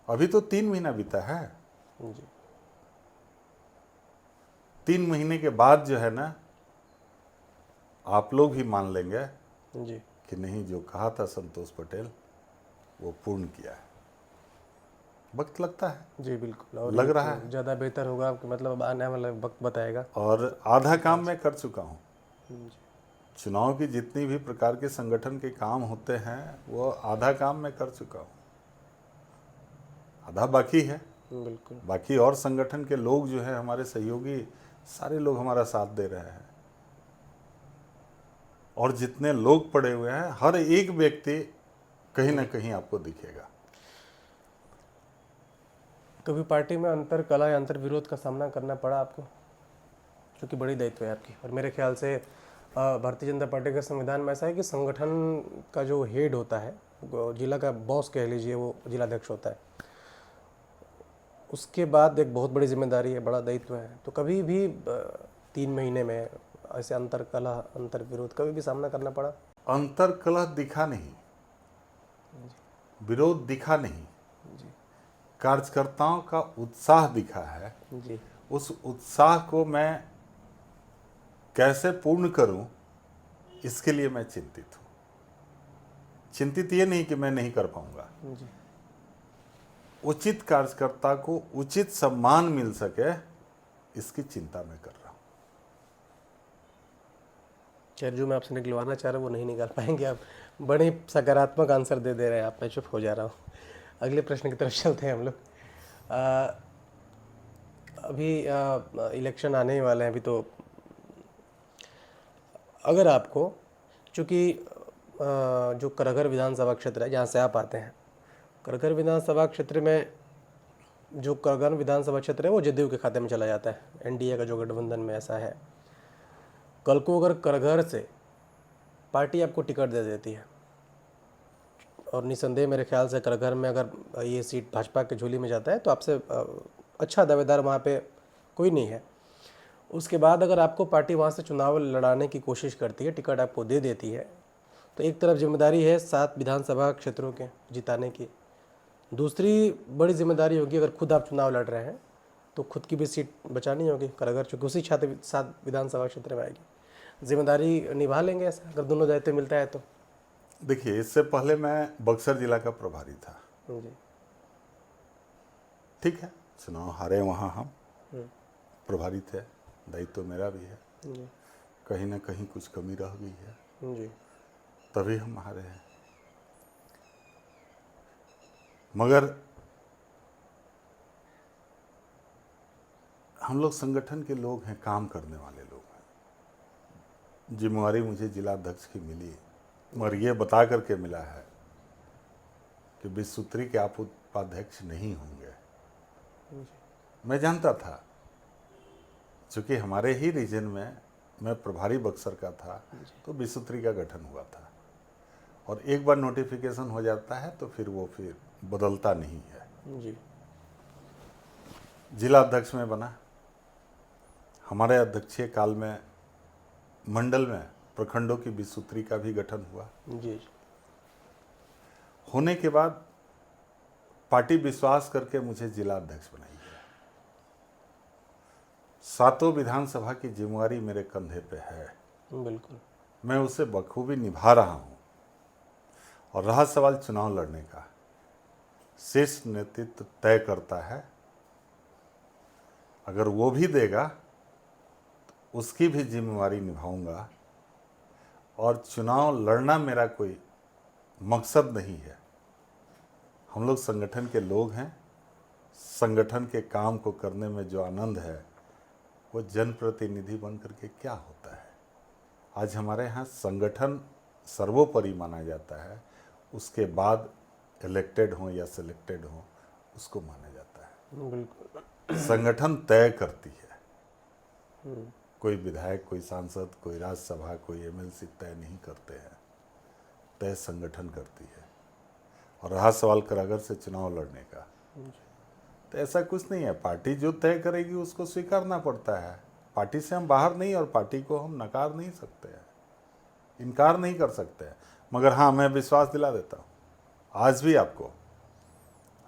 अभी तो 3 महीना बीता है, जी 3 महीने के बाद जो है ना, आप लोग भी मान लेंगे जी कि नहीं, जो कहा था संतोष पटेल वो पूर्ण किया है। वक्त लगता है, जी बिल्कुल। और लग ये रहा तो है। ज़्यादा बेहतर होगा कि मतलब आने वाला वक्त बताएगा। और आधा काम मैं कर चुका हूँ। जी चुनाव की जितनी भी प्रकार के संगठन के काम होते हैं वो आधा काम मैं कर चुका हूँ, आधा बाकी है। बिल्कुल। बाकी और संगठन के लोग जो है हमारे सहयोगी, सारे लोग हमारा साथ दे रहे हैं। और जितने लोग पड़े हुए हैं, हर एक व्यक्ति कहीं ना कहीं आपको दिखेगा। कभी पार्टी में अंतर कला या अंतर विरोध का सामना करना पड़ा आपको, क्योंकि बड़ी दायित्व है आपकी। और मेरे ख्याल से भारतीय जनता पार्टी का संविधान में ऐसा है कि संगठन का जो हेड होता है, वो जिला का बॉस कह लीजिए, वो जिलाध्यक्ष होता है। उसके बाद एक बहुत बड़ी जिम्मेदारी है, बड़ा दायित्व है। तो कभी भी 3 महीने में ऐसे अंतर कला अंतर विरोध कभी भी सामना करना पड़ा? अंतर कलह दिखा नहीं, विरोध दिखा नहीं, जी कार्यकर्ताओं का उत्साह दिखा है। जी उस उत्साह को मैं कैसे पूर्ण करूं, इसके लिए मैं चिंतित हूं। चिंतित ये नहीं कि मैं नहीं कर पाऊंगा, जी उचित कार्यकर्ता को उचित सम्मान मिल सके, इसकी चिंता मैं कर रहा हूं। खैर, जो मैं आपसे निकलवाना चाह रहा हूँ वो नहीं निकाल पाएंगे आप। बड़े सकारात्मक आंसर दे रहे हैं आप, मैं चुप हो जा रहा हूँ। अगले प्रश्न की तरफ चलते हैं हम लोग। अभी इलेक्शन आने ही वाले हैं अभी, तो अगर आपको, चूँकि जो करघर विधानसभा क्षेत्र है जहाँ से आप आते हैं, करघर विधानसभा क्षेत्र में जो करघर विधानसभा क्षेत्र है वो जदयू के खाते में चला जाता है, एनडीए का जो गठबंधन में ऐसा है। कल को अगर करघर से पार्टी आपको टिकट दे देती है, और निसंदेह मेरे ख्याल से करघर में अगर ये सीट भाजपा के झोली में जाता है तो आपसे अच्छा दावेदार वहाँ पे कोई नहीं है। उसके बाद अगर आपको पार्टी वहाँ से चुनाव लड़ाने की कोशिश करती है, टिकट आपको दे देती है, तो एक तरफ जिम्मेदारी है 7 विधानसभा क्षेत्रों के जिताने की, दूसरी बड़ी जिम्मेदारी होगी अगर खुद आप चुनाव लड़ रहे हैं तो खुद की भी सीट बचानी होगी करघर, चूँकि उसी 7 विधानसभा क्षेत्र में आएगी। जिम्मेदारी निभा लेंगे ऐसा अगर दोनों दायित्व मिलता है तो? देखिए, इससे पहले मैं बक्सर जिला का प्रभारी था। जी ठीक है, चुनाव हारे वहाँ हम, प्रभारी थे, दायित्व तो मेरा भी है। जी कहीं ना कहीं कुछ कमी रह गई है, जी तभी हम हारे हैं। मगर हम लोग संगठन के लोग हैं, काम करने वाले लोग हैं। जिम्मेवारी मुझे जिला अध्यक्ष की मिली, मगर ये बता करके मिला है कि विश्वसूत्री के आप उपाध्यक्ष नहीं होंगे। मैं जानता था, चूँकि हमारे ही रीजन में मैं प्रभारी बक्सर का था, तो विश्वसूत्री का गठन हुआ था। और एक बार नोटिफिकेशन हो जाता है तो फिर वो बदलता नहीं है। जी जिला अध्यक्ष में बना। हमारे अध्यक्षीय काल में मंडल में प्रखंडों की विश्वसूत्री का भी गठन हुआ। जी होने के बाद पार्टी विश्वास करके मुझे जिला अध्यक्ष बनाई है। 7 विधानसभा की जिम्मेवारी मेरे कंधे पे है, बिल्कुल। मैं उसे बखूबी निभा रहा हूँ। और रहा सवाल चुनाव लड़ने का, शीर्ष नेतृत्व तय करता है। अगर वो भी देगा तो उसकी भी जिम्मेवारी निभाऊंगा। और चुनाव लड़ना मेरा कोई मकसद नहीं है। हम लोग संगठन के लोग हैं। संगठन के काम को करने में जो आनंद है वो जनप्रतिनिधि बन करके क्या होता है। आज हमारे यहाँ संगठन सर्वोपरि माना जाता है, उसके बाद इलेक्टेड हो या सिलेक्टेड हो उसको माना जाता है। बिल्कुल। संगठन तय करती है। कोई विधायक, कोई सांसद, कोई राज्यसभा, कोई एमएलसी तय नहीं करते हैं, तय संगठन करती है। और रहा सवाल करघर से चुनाव लड़ने का, तो ऐसा कुछ नहीं है। पार्टी जो तय करेगी उसको स्वीकारना पड़ता है। पार्टी से हम बाहर नहीं, और पार्टी को हम नकार नहीं सकते हैं, इनकार नहीं कर सकते हैं। मगर हाँ, मैं विश्वास दिला देता हूँ आज भी आपको,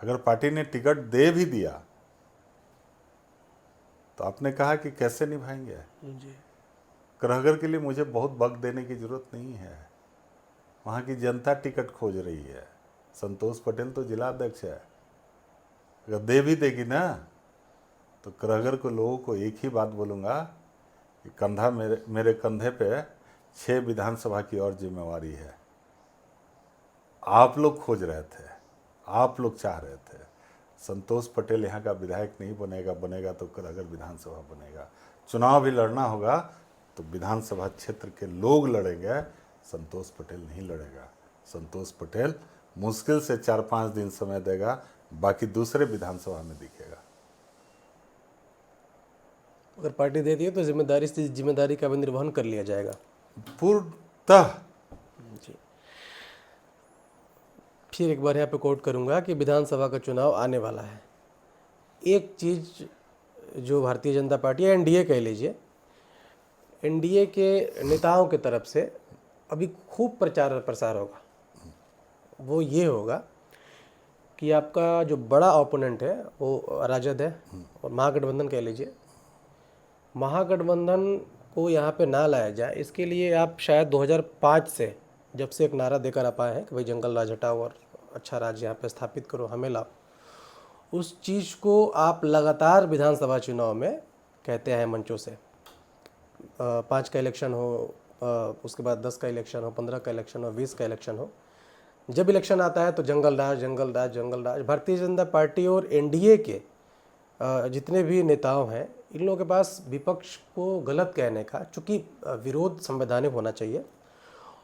अगर पार्टी ने टिकट दे भी दिया तो आपने कहा कि कैसे निभाएंगे। जी करघर के लिए मुझे बहुत वक्त देने की जरूरत नहीं है। वहाँ की जनता टिकट खोज रही है। संतोष पटेल तो जिला अध्यक्ष है, अगर दे भी देगी ना तो करहगर को लोगों को एक ही बात बोलूँगा कि कंधा मेरे कंधे पे 6 विधानसभा की और जिम्मेवारी है। आप लोग खोज रहे थे, आप लोग चाह रहे थे। संतोष पटेल यहाँ का विधायक नहीं बनेगा, बनेगा तो करहगर विधानसभा बनेगा। चुनाव भी लड़ना होगा तो विधानसभा क्षेत्र के लोग लड़ेंगे, संतोष पटेल नहीं लड़ेगा। संतोष पटेल मुश्किल से 4-5 दिन समय देगा, बाकी दूसरे विधानसभा में दिखेगा। अगर पार्टी दे दी है तो जिम्मेदारी का भी निर्वहन कर लिया जाएगा। पूर्णतः। जी। फिर एक बार यहाँ पे कोट करूँगा कि विधानसभा का चुनाव आने वाला है। एक चीज़ जो भारतीय जनता पार्टी या एनडीए कह लीजिए, एनडीए के नेताओं की तरफ से अभी खूब प्रचार और प्रसार होगा, वो ये होगा कि आपका जो बड़ा ओपोनेंट है वो राजद है और महागठबंधन कह लीजिए, महागठबंधन को यहाँ पे ना लाया जाए, इसके लिए आप शायद 2005 से जब से एक नारा देकर आप आए हैं कि भाई जंगल राज हटाओ और अच्छा राज यहाँ पे स्थापित करो, हमें लाओ, उस चीज़ को आप लगातार विधानसभा चुनाव में कहते हैं मंचों से। 5 का इलेक्शन हो, उसके बाद 10 का इलेक्शन हो, 15 का इलेक्शन हो, 20 का इलेक्शन हो, जब इलेक्शन आता है तो जंगल राज जंगल राज जंगल राज। भारतीय जनता पार्टी और एनडीए के जितने भी नेताओं हैं, इन लोगों के पास विपक्ष को गलत कहने का, चूँकि विरोध संवैधानिक होना चाहिए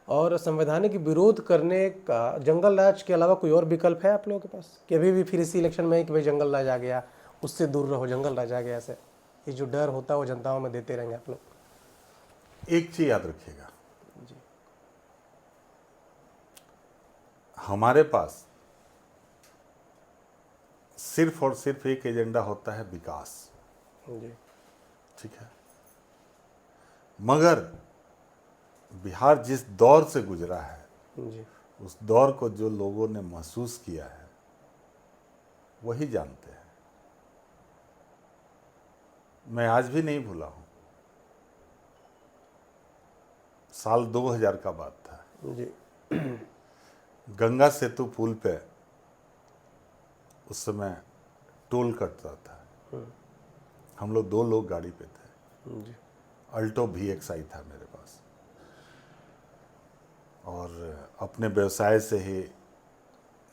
और संवैधानिक विरोध करने का जंगल राज के अलावा कोई और विकल्प है आप लोगों के पास कि अभी भी फिर इसी इलेक्शन में कि भाई जंगल राज आ गया, उससे दूर रहो, जंगल राज आ गया, ऐसे ये जो डर होता है वो जनताओं में देते रहेंगे आप लोग। एक चीज याद रखिएगा जी, हमारे पास सिर्फ और सिर्फ एक एजेंडा होता है, विकास जी। ठीक है, मगर बिहार जिस दौर से गुजरा है जी। उस दौर को जो लोगों ने महसूस किया है वही जानते हैं। मैं आज भी नहीं भूला हूं, साल 2000 का बात था जी। गंगा सेतु पुल पे उस समय टोल कटता था, हम लोग 2 लोग गाड़ी पे थे जी। अल्टो VXI था मेरे पास, और अपने व्यवसाय से ही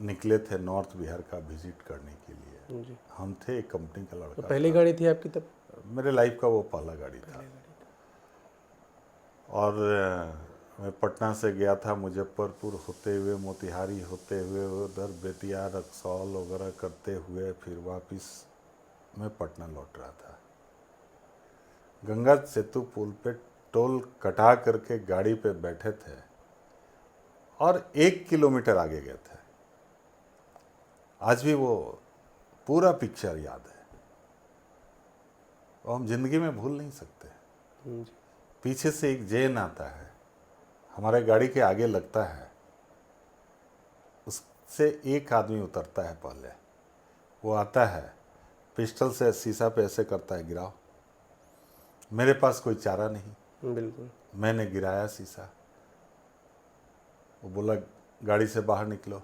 निकले थे नॉर्थ बिहार का विजिट करने के लिए। जी। हम थे एक कंपनी का लड़का, तो पहली गाड़ी थी आपकी तब? मेरे लाइफ का वो पहला गाड़ी था। और मैं पटना से गया था मुजफ्फरपुर होते हुए, मोतिहारी होते हुए, उधर बेतिया रक्सौल वगैरह करते हुए फिर वापस मैं पटना लौट रहा था। गंगा सेतु पुल पे टोल कटा करके गाड़ी पे बैठे थे और 1 किलोमीटर आगे गए थे। आज भी वो पूरा पिक्चर याद है, वो हम जिंदगी में भूल नहीं सकते। पीछे से एक जैन आता है, हमारे गाड़ी के आगे लगता है, उससे एक आदमी उतरता है पहले, वो आता है पिस्टल से शीशा पे ऐसे करता है, गिराओ। मेरे पास कोई चारा नहीं, बिल्कुल। मैंने गिराया शीशा। वो बोला गाड़ी से बाहर निकलो।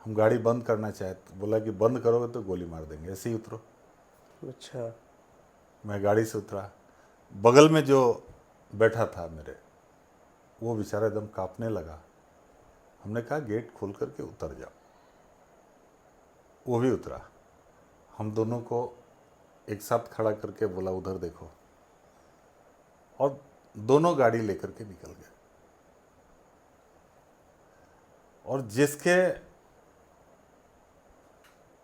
हम गाड़ी बंद करना चाहे तो बोला कि बंद करोगे तो गोली मार देंगे, ऐसे ही उतरो। अच्छा। मैं गाड़ी से उतरा, बगल में जो बैठा था मेरे, वो बेचारा एकदम कांपने लगा। हमने कहा गेट खोल करके उतर जाओ, वो भी उतरा। हम दोनों को एक साथ खड़ा करके बोला उधर देखो, और दोनों गाड़ी लेकर के निकल गए। और जिसके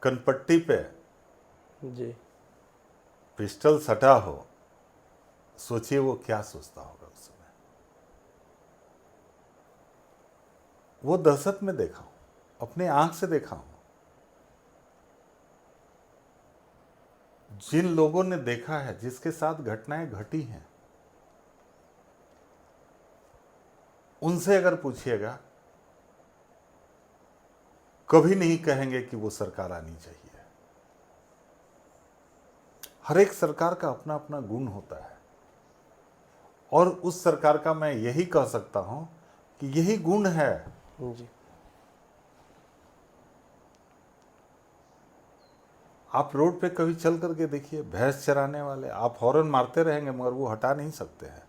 कनपट्टी पे जी। पिस्टल सटा हो, सोचिए वो क्या सोचता होगा उस समय। वो दहशत में देखा हूं, अपने आंख से देखा हूं। जिन लोगों ने देखा है, जिसके साथ घटनाएं घटी हैं, उनसे अगर पूछिएगा कभी नहीं कहेंगे कि वो सरकार आनी चाहिए। हर एक सरकार का अपना अपना गुण होता है, और उस सरकार का मैं यही कह सकता हूं कि यही गुण है जी। आप रोड पे कभी चल करके देखिए, भैंस चराने वाले, आप हॉर्न मारते रहेंगे मगर वो हटा नहीं सकते हैं।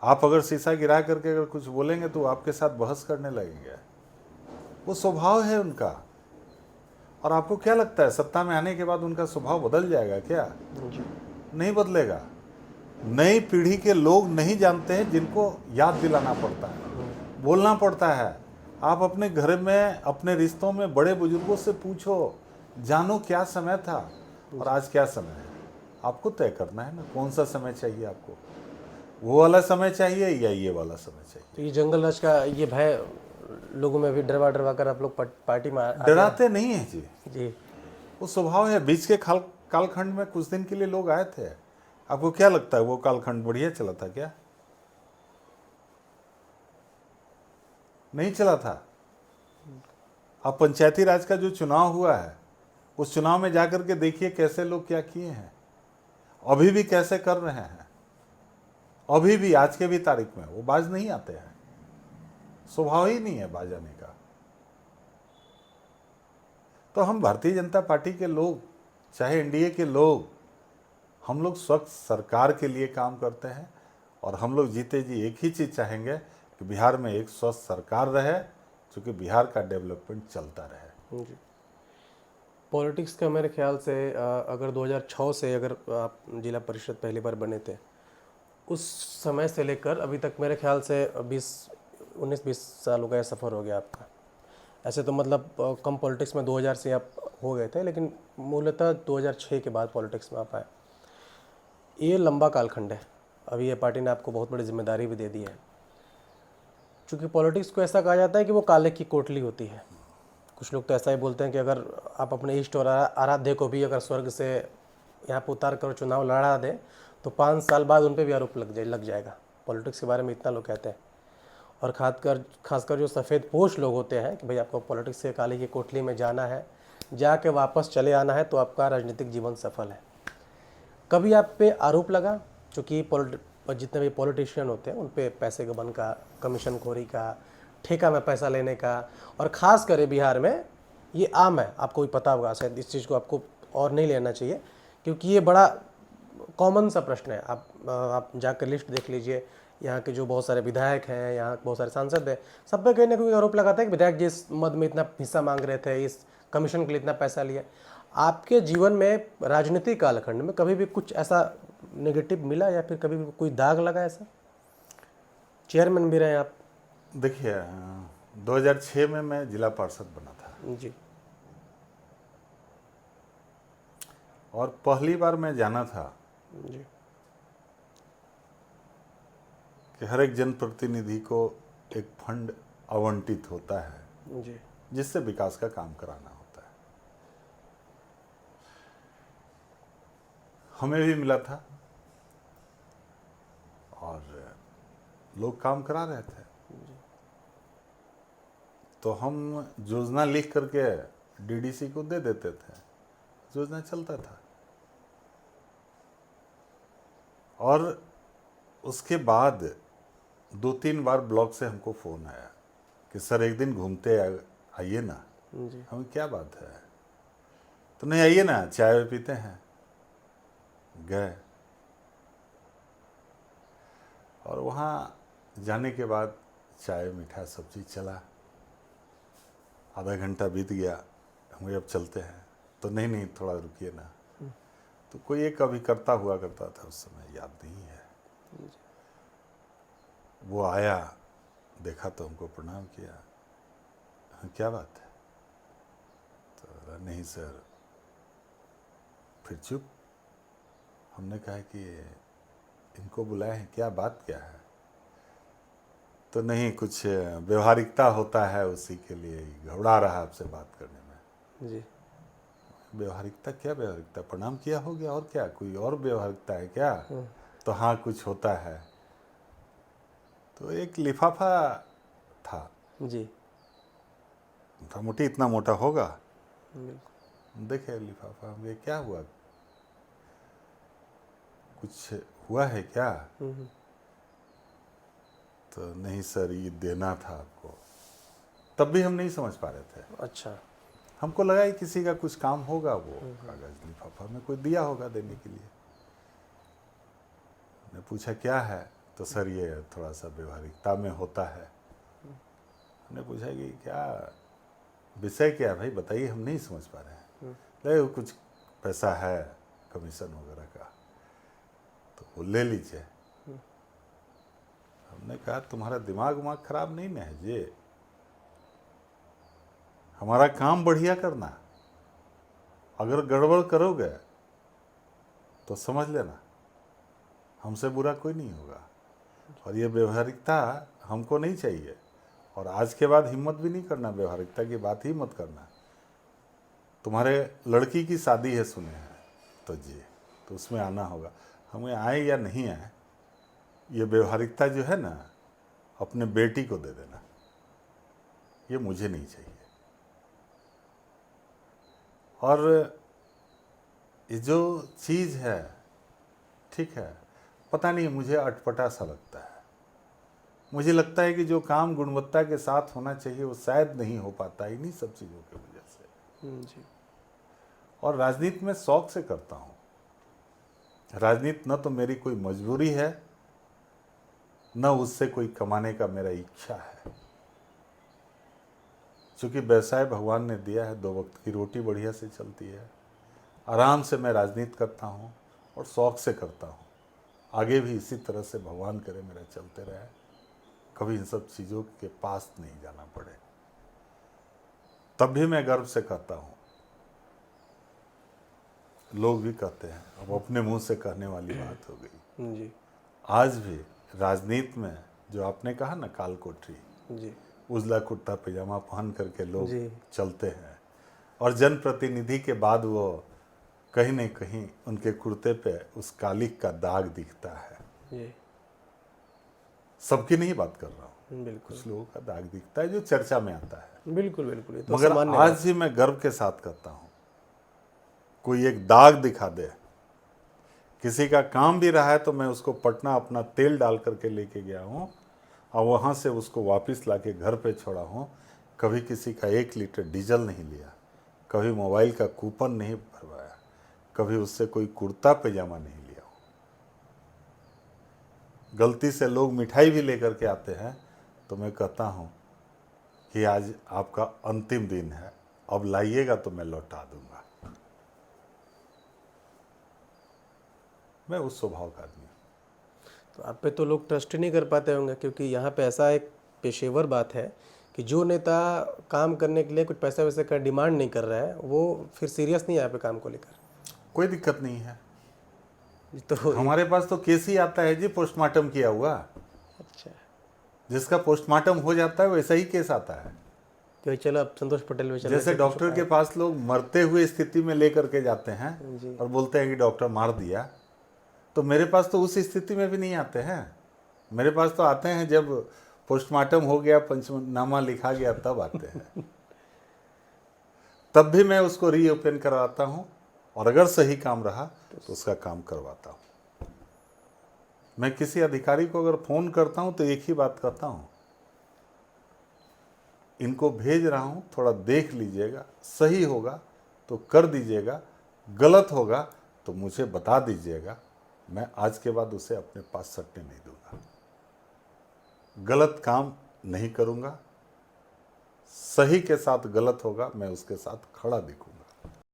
आप अगर शीशा गिरा करके अगर कुछ बोलेंगे तो वो आपके साथ बहस करने लगेंगे। वो स्वभाव है उनका। और आपको क्या लगता है सत्ता में आने के बाद उनका स्वभाव बदल जाएगा क्या? जी। नहीं बदलेगा। नई पीढ़ी के लोग नहीं जानते हैं, जिनको याद दिलाना पड़ता है, बोलना पड़ता है। आप अपने घर में, अपने रिश्तों में बड़े बुजुर्गों से पूछो, जानो क्या समय था और आज क्या समय है। आपको तय करना है ना, कौन सा समय चाहिए आपको, वो वाला समय चाहिए या ये वाला समय चाहिए। तो ये जंगल राज का ये भय लोगों में भी डरवा डरवा कर आप लोग पार्टी में डराते नहीं है जी, जी। वो स्वभाव है। बीच के कालखंड में कुछ दिन के लिए लोग आए थे। आपको क्या लगता है वो कालखंड बढ़िया चला था क्या? नहीं चला था। अब पंचायती राज का जो चुनाव हुआ है, उस चुनाव में जाकर के देखिए कैसे लोग क्या किए हैं, अभी भी कैसे कर रहे हैं। अभी भी आज के भी तारीख में वो बाज नहीं आते हैं, स्वभाव ही नहीं है बाज आने का। तो हम भारतीय जनता पार्टी के लोग, चाहे एनडीए के लोग, हम लोग स्वच्छ सरकार के लिए काम करते हैं। और हम लोग जीते जी एक ही चीज़ चाहेंगे कि बिहार में एक स्वस्थ सरकार रहे, क्योंकि बिहार का डेवलपमेंट चलता रहे। जी। पॉलिटिक्स का मेरे ख्याल से अगर 2006 से अगर आप जिला परिषद पहली बार बने थे, उस समय से लेकर अभी तक मेरे ख्याल से 19-20 सालों का यह सफ़र हो गया आपका। ऐसे तो मतलब कम पॉलिटिक्स में 2000 से आप हो गए थे, लेकिन मूलतः 2006 के बाद पॉलिटिक्स में आप आए। ये लंबा कालखंड है। अभी ये पार्टी ने आपको बहुत बड़ी जिम्मेदारी भी दे दी है। चूँकि पॉलिटिक्स को ऐसा कहा जाता है कि वो काले की कोठली होती है। कुछ लोग तो ऐसा ही बोलते हैं कि अगर आप अपने इष्ट और आराध्य को भी अगर स्वर्ग से यहाँ पर उतार कर चुनाव लड़ा दें तो 5 साल बाद उन पर भी आरोप लग जाएगा। पॉलिटिक्स के बारे में इतना लोग कहते हैं। और खासकर जो सफ़ेद पोश लोग होते हैं कि भाई आपको पॉलिटिक्स से काले की कोठली में जाना है, जाके वापस चले आना है, तो आपका राजनीतिक जीवन सफल है। कभी आप पे आरोप लगा, चूँकि जितने भी पॉलिटिशियन होते हैं उन पे पैसे गबन का, कमीशन खोरी का, ठेका में पैसा लेने का, और ख़ास कर बिहार में ये आम है, आपको भी पता होगा शायद, इस चीज़ को आपको और नहीं लेना चाहिए क्योंकि ये बड़ा कॉमन सा प्रश्न है। आप जाकर लिस्ट देख लीजिए, यहाँ के जो बहुत सारे विधायक हैं, यहाँ बहुत सारे सांसद हैं, सब पे कहीं ना कहीं आरोप लगाता है कि विधायक जी इस मद में इतना हिस्सा मांग रहे थे, इस कमीशन के लिए इतना पैसा लिया। आपके जीवन में राजनीतिक कालखंड में कभी भी कुछ ऐसा नेगेटिव मिला या फिर कभी भी कोई दाग लगा ऐसा? चेयरमैन भी रहे आप। देखिए 2006 में मैं जिला पार्षद बना था जी। और पहली बार मैं जाना था जी। कि हर एक जनप्रतिनिधि को एक फंड आवंटित होता है जी। जिससे विकास का काम कराना होता है। हमें भी मिला था और लोग काम करा रहे थे, तो हम योजना लिख करके डीडीसी को दे देते थे, योजना चलता था। और उसके बाद 2-3 बार ब्लॉक से हमको फ़ोन आया कि सर एक दिन घूमते आइए ना। जी। हमें क्या बात है, तो नहीं आइए ना, चाय पीते हैं। गए और वहाँ जाने के बाद चाय मीठा सब चीज़ चला। आधा घंटा बीत गया, हम अब चलते हैं, तो नहीं थोड़ा रुकिए ना। तो कोई एक अभिकर्ता हुआ करता था, उस समय याद नहीं है, वो आया, देखा तो हमको प्रणाम किया। क्या बात है? तो नहीं सर। फिर चुप। हमने कहा कि इनको बुलाए हैं, क्या बात क्या है? तो नहीं, कुछ व्यवहारिकता होता है, उसी के लिए घबरा रहा है आपसे बात करने में। जी। व्यवहारिकता? क्या व्यवहारिकता? प्रणाम किया हो गया, और क्या, कोई और व्यवहारिकता है क्या? तो हाँ कुछ होता है। तो एक लिफाफा था जी। मोटा मोटी, इतना मोटा होगा, बिल्कुल। देखे लिफाफा। हम ये क्या हुआ, कुछ हुआ है क्या? तो नहीं सर, ये देना था आपको। तब भी हम नहीं समझ पा रहे थे। अच्छा। हमको लगा कि किसी का कुछ काम होगा, वो कागज लिफाफा में कोई दिया होगा देने के लिए। ने पूछा क्या है, तो सर ये थोड़ा सा व्यवहारिकता में होता है। हमने पूछा कि क्या विषय क्या है भाई, बताइए, हम नहीं समझ पा रहे हैं। नहीं, कुछ पैसा है कमीशन वगैरह का, तो वो ले लीजिए। हमने कहा तुम्हारा दिमाग खराब नहीं ना है जी, हमारा काम बढ़िया करना, अगर गड़बड़ करोगे तो समझ लेना हमसे बुरा कोई नहीं होगा। और ये व्यवहारिकता हमको नहीं चाहिए, और आज के बाद हिम्मत भी नहीं करना, व्यवहारिकता की बात ही मत करना। तुम्हारे लड़की की शादी है सुने हैं तो जी, तो उसमें आना होगा। हमें आए या नहीं आए, ये व्यवहारिकता जो है ना, अपने बेटी को दे देना, ये मुझे नहीं चाहिए। और ये जो चीज़ है, ठीक है, पता नहीं मुझे अटपटा सा लगता है। मुझे लगता है कि जो काम गुणवत्ता के साथ होना चाहिए वो शायद नहीं हो पाता इन्हीं सब चीज़ों की वजह से। जी। और राजनीति में शौक से करता हूँ। राजनीति न तो मेरी कोई मजबूरी है, न उससे कोई कमाने का मेरा इच्छा है। क्योंकि व्यवसाय भगवान ने दिया है, 2 वक्त की रोटी बढ़िया से चलती है। आराम से मैं राजनीति करता हूँ और शौक से करता हूँ। आगे भी इसी तरह से भगवान करे मेरा चलते रहे, कभी इन सब चीज़ों के पास नहीं जाना पड़े। तब भी मैं गर्व से कहता हूँ, लोग भी कहते हैं, अब अपने मुंह से कहने वाली बात हो गई जी। आज भी राजनीति में जो आपने कहा ना, काल कोठरी, जी। उजला कुर्ता पैजामा पहन करके लोग जी। चलते हैं, और जनप्रतिनिधि के बाद वो कहीं न कहीं उनके कुर्ते पे उस कालिक का दाग दिखता है। जी। सबकी नहीं बात कर रहा हूँ, बिल्कुल कुछ लोगों का दाग दिखता है जो चर्चा में आता है। बिल्कुल बिल्कुल, ये तो मगर सामान्य आज भी मैं गर्व के साथ कहता हूँ, कोई एक दाग दिखा दे, किसी का काम भी रहा है तो मैं उसको पटना अपना तेल डाल करके लेके गया हूँ, और वहाँ से उसको वापस ला के घर पे छोड़ा हूँ। कभी किसी का 1 लीटर डीजल नहीं लिया, कभी मोबाइल का कूपन नहीं भरवाया, कभी उससे कोई कुर्ता पैजामा नहीं लिया। गलती से लोग मिठाई भी लेकर के आते हैं तो मैं कहता हूँ कि आज आपका अंतिम दिन है, अब लाइएगा तो मैं लौटा दूंगा। मैं उस स्वभाव का आदमी हूँ। तो आप पे तो लोग ट्रस्ट ही नहीं कर पाते होंगे, क्योंकि यहाँ पे ऐसा एक पेशेवर बात है कि जो नेता काम करने के लिए कुछ पैसा वैसे का डिमांड नहीं कर रहा है, वो फिर सीरियस नहीं है यहाँ पे काम को लेकर। कोई दिक्कत नहीं है। तो हमारे पास तो केस ही आता है जी, पोस्टमार्टम किया हुआ। अच्छा, जिसका पोस्टमार्टम हो जाता है वैसा ही केस आता है। तो चलो अब संतोष पटेल में चलने जैसे से डॉक्टर के पास लोग मरते हुए स्थिति में लेकर के जाते हैं जी। और बोलते हैं कि डॉक्टर मार दिया, तो मेरे पास तो उस स्थिति में भी नहीं आते हैं। मेरे पास तो आते हैं जब पोस्टमार्टम हो गया, पंचनामा लिखा गया, तब आते हैं। तब भी मैं उसको रीओपन करवाता हूँ, और अगर सही काम रहा तो उसका काम करवाता हूँ। मैं किसी अधिकारी को अगर फ़ोन करता हूँ तो एक ही बात कहता हूँ, इनको भेज रहा हूँ, थोड़ा देख लीजिएगा, सही होगा तो कर दीजिएगा, गलत होगा तो मुझे बता दीजिएगा। मैं आज के बाद उसे अपने पास सटने नहीं दूंगा, गलत काम नहीं करूँगा। सही के साथ गलत होगा, मैं उसके साथ खड़ा दिखूंगा।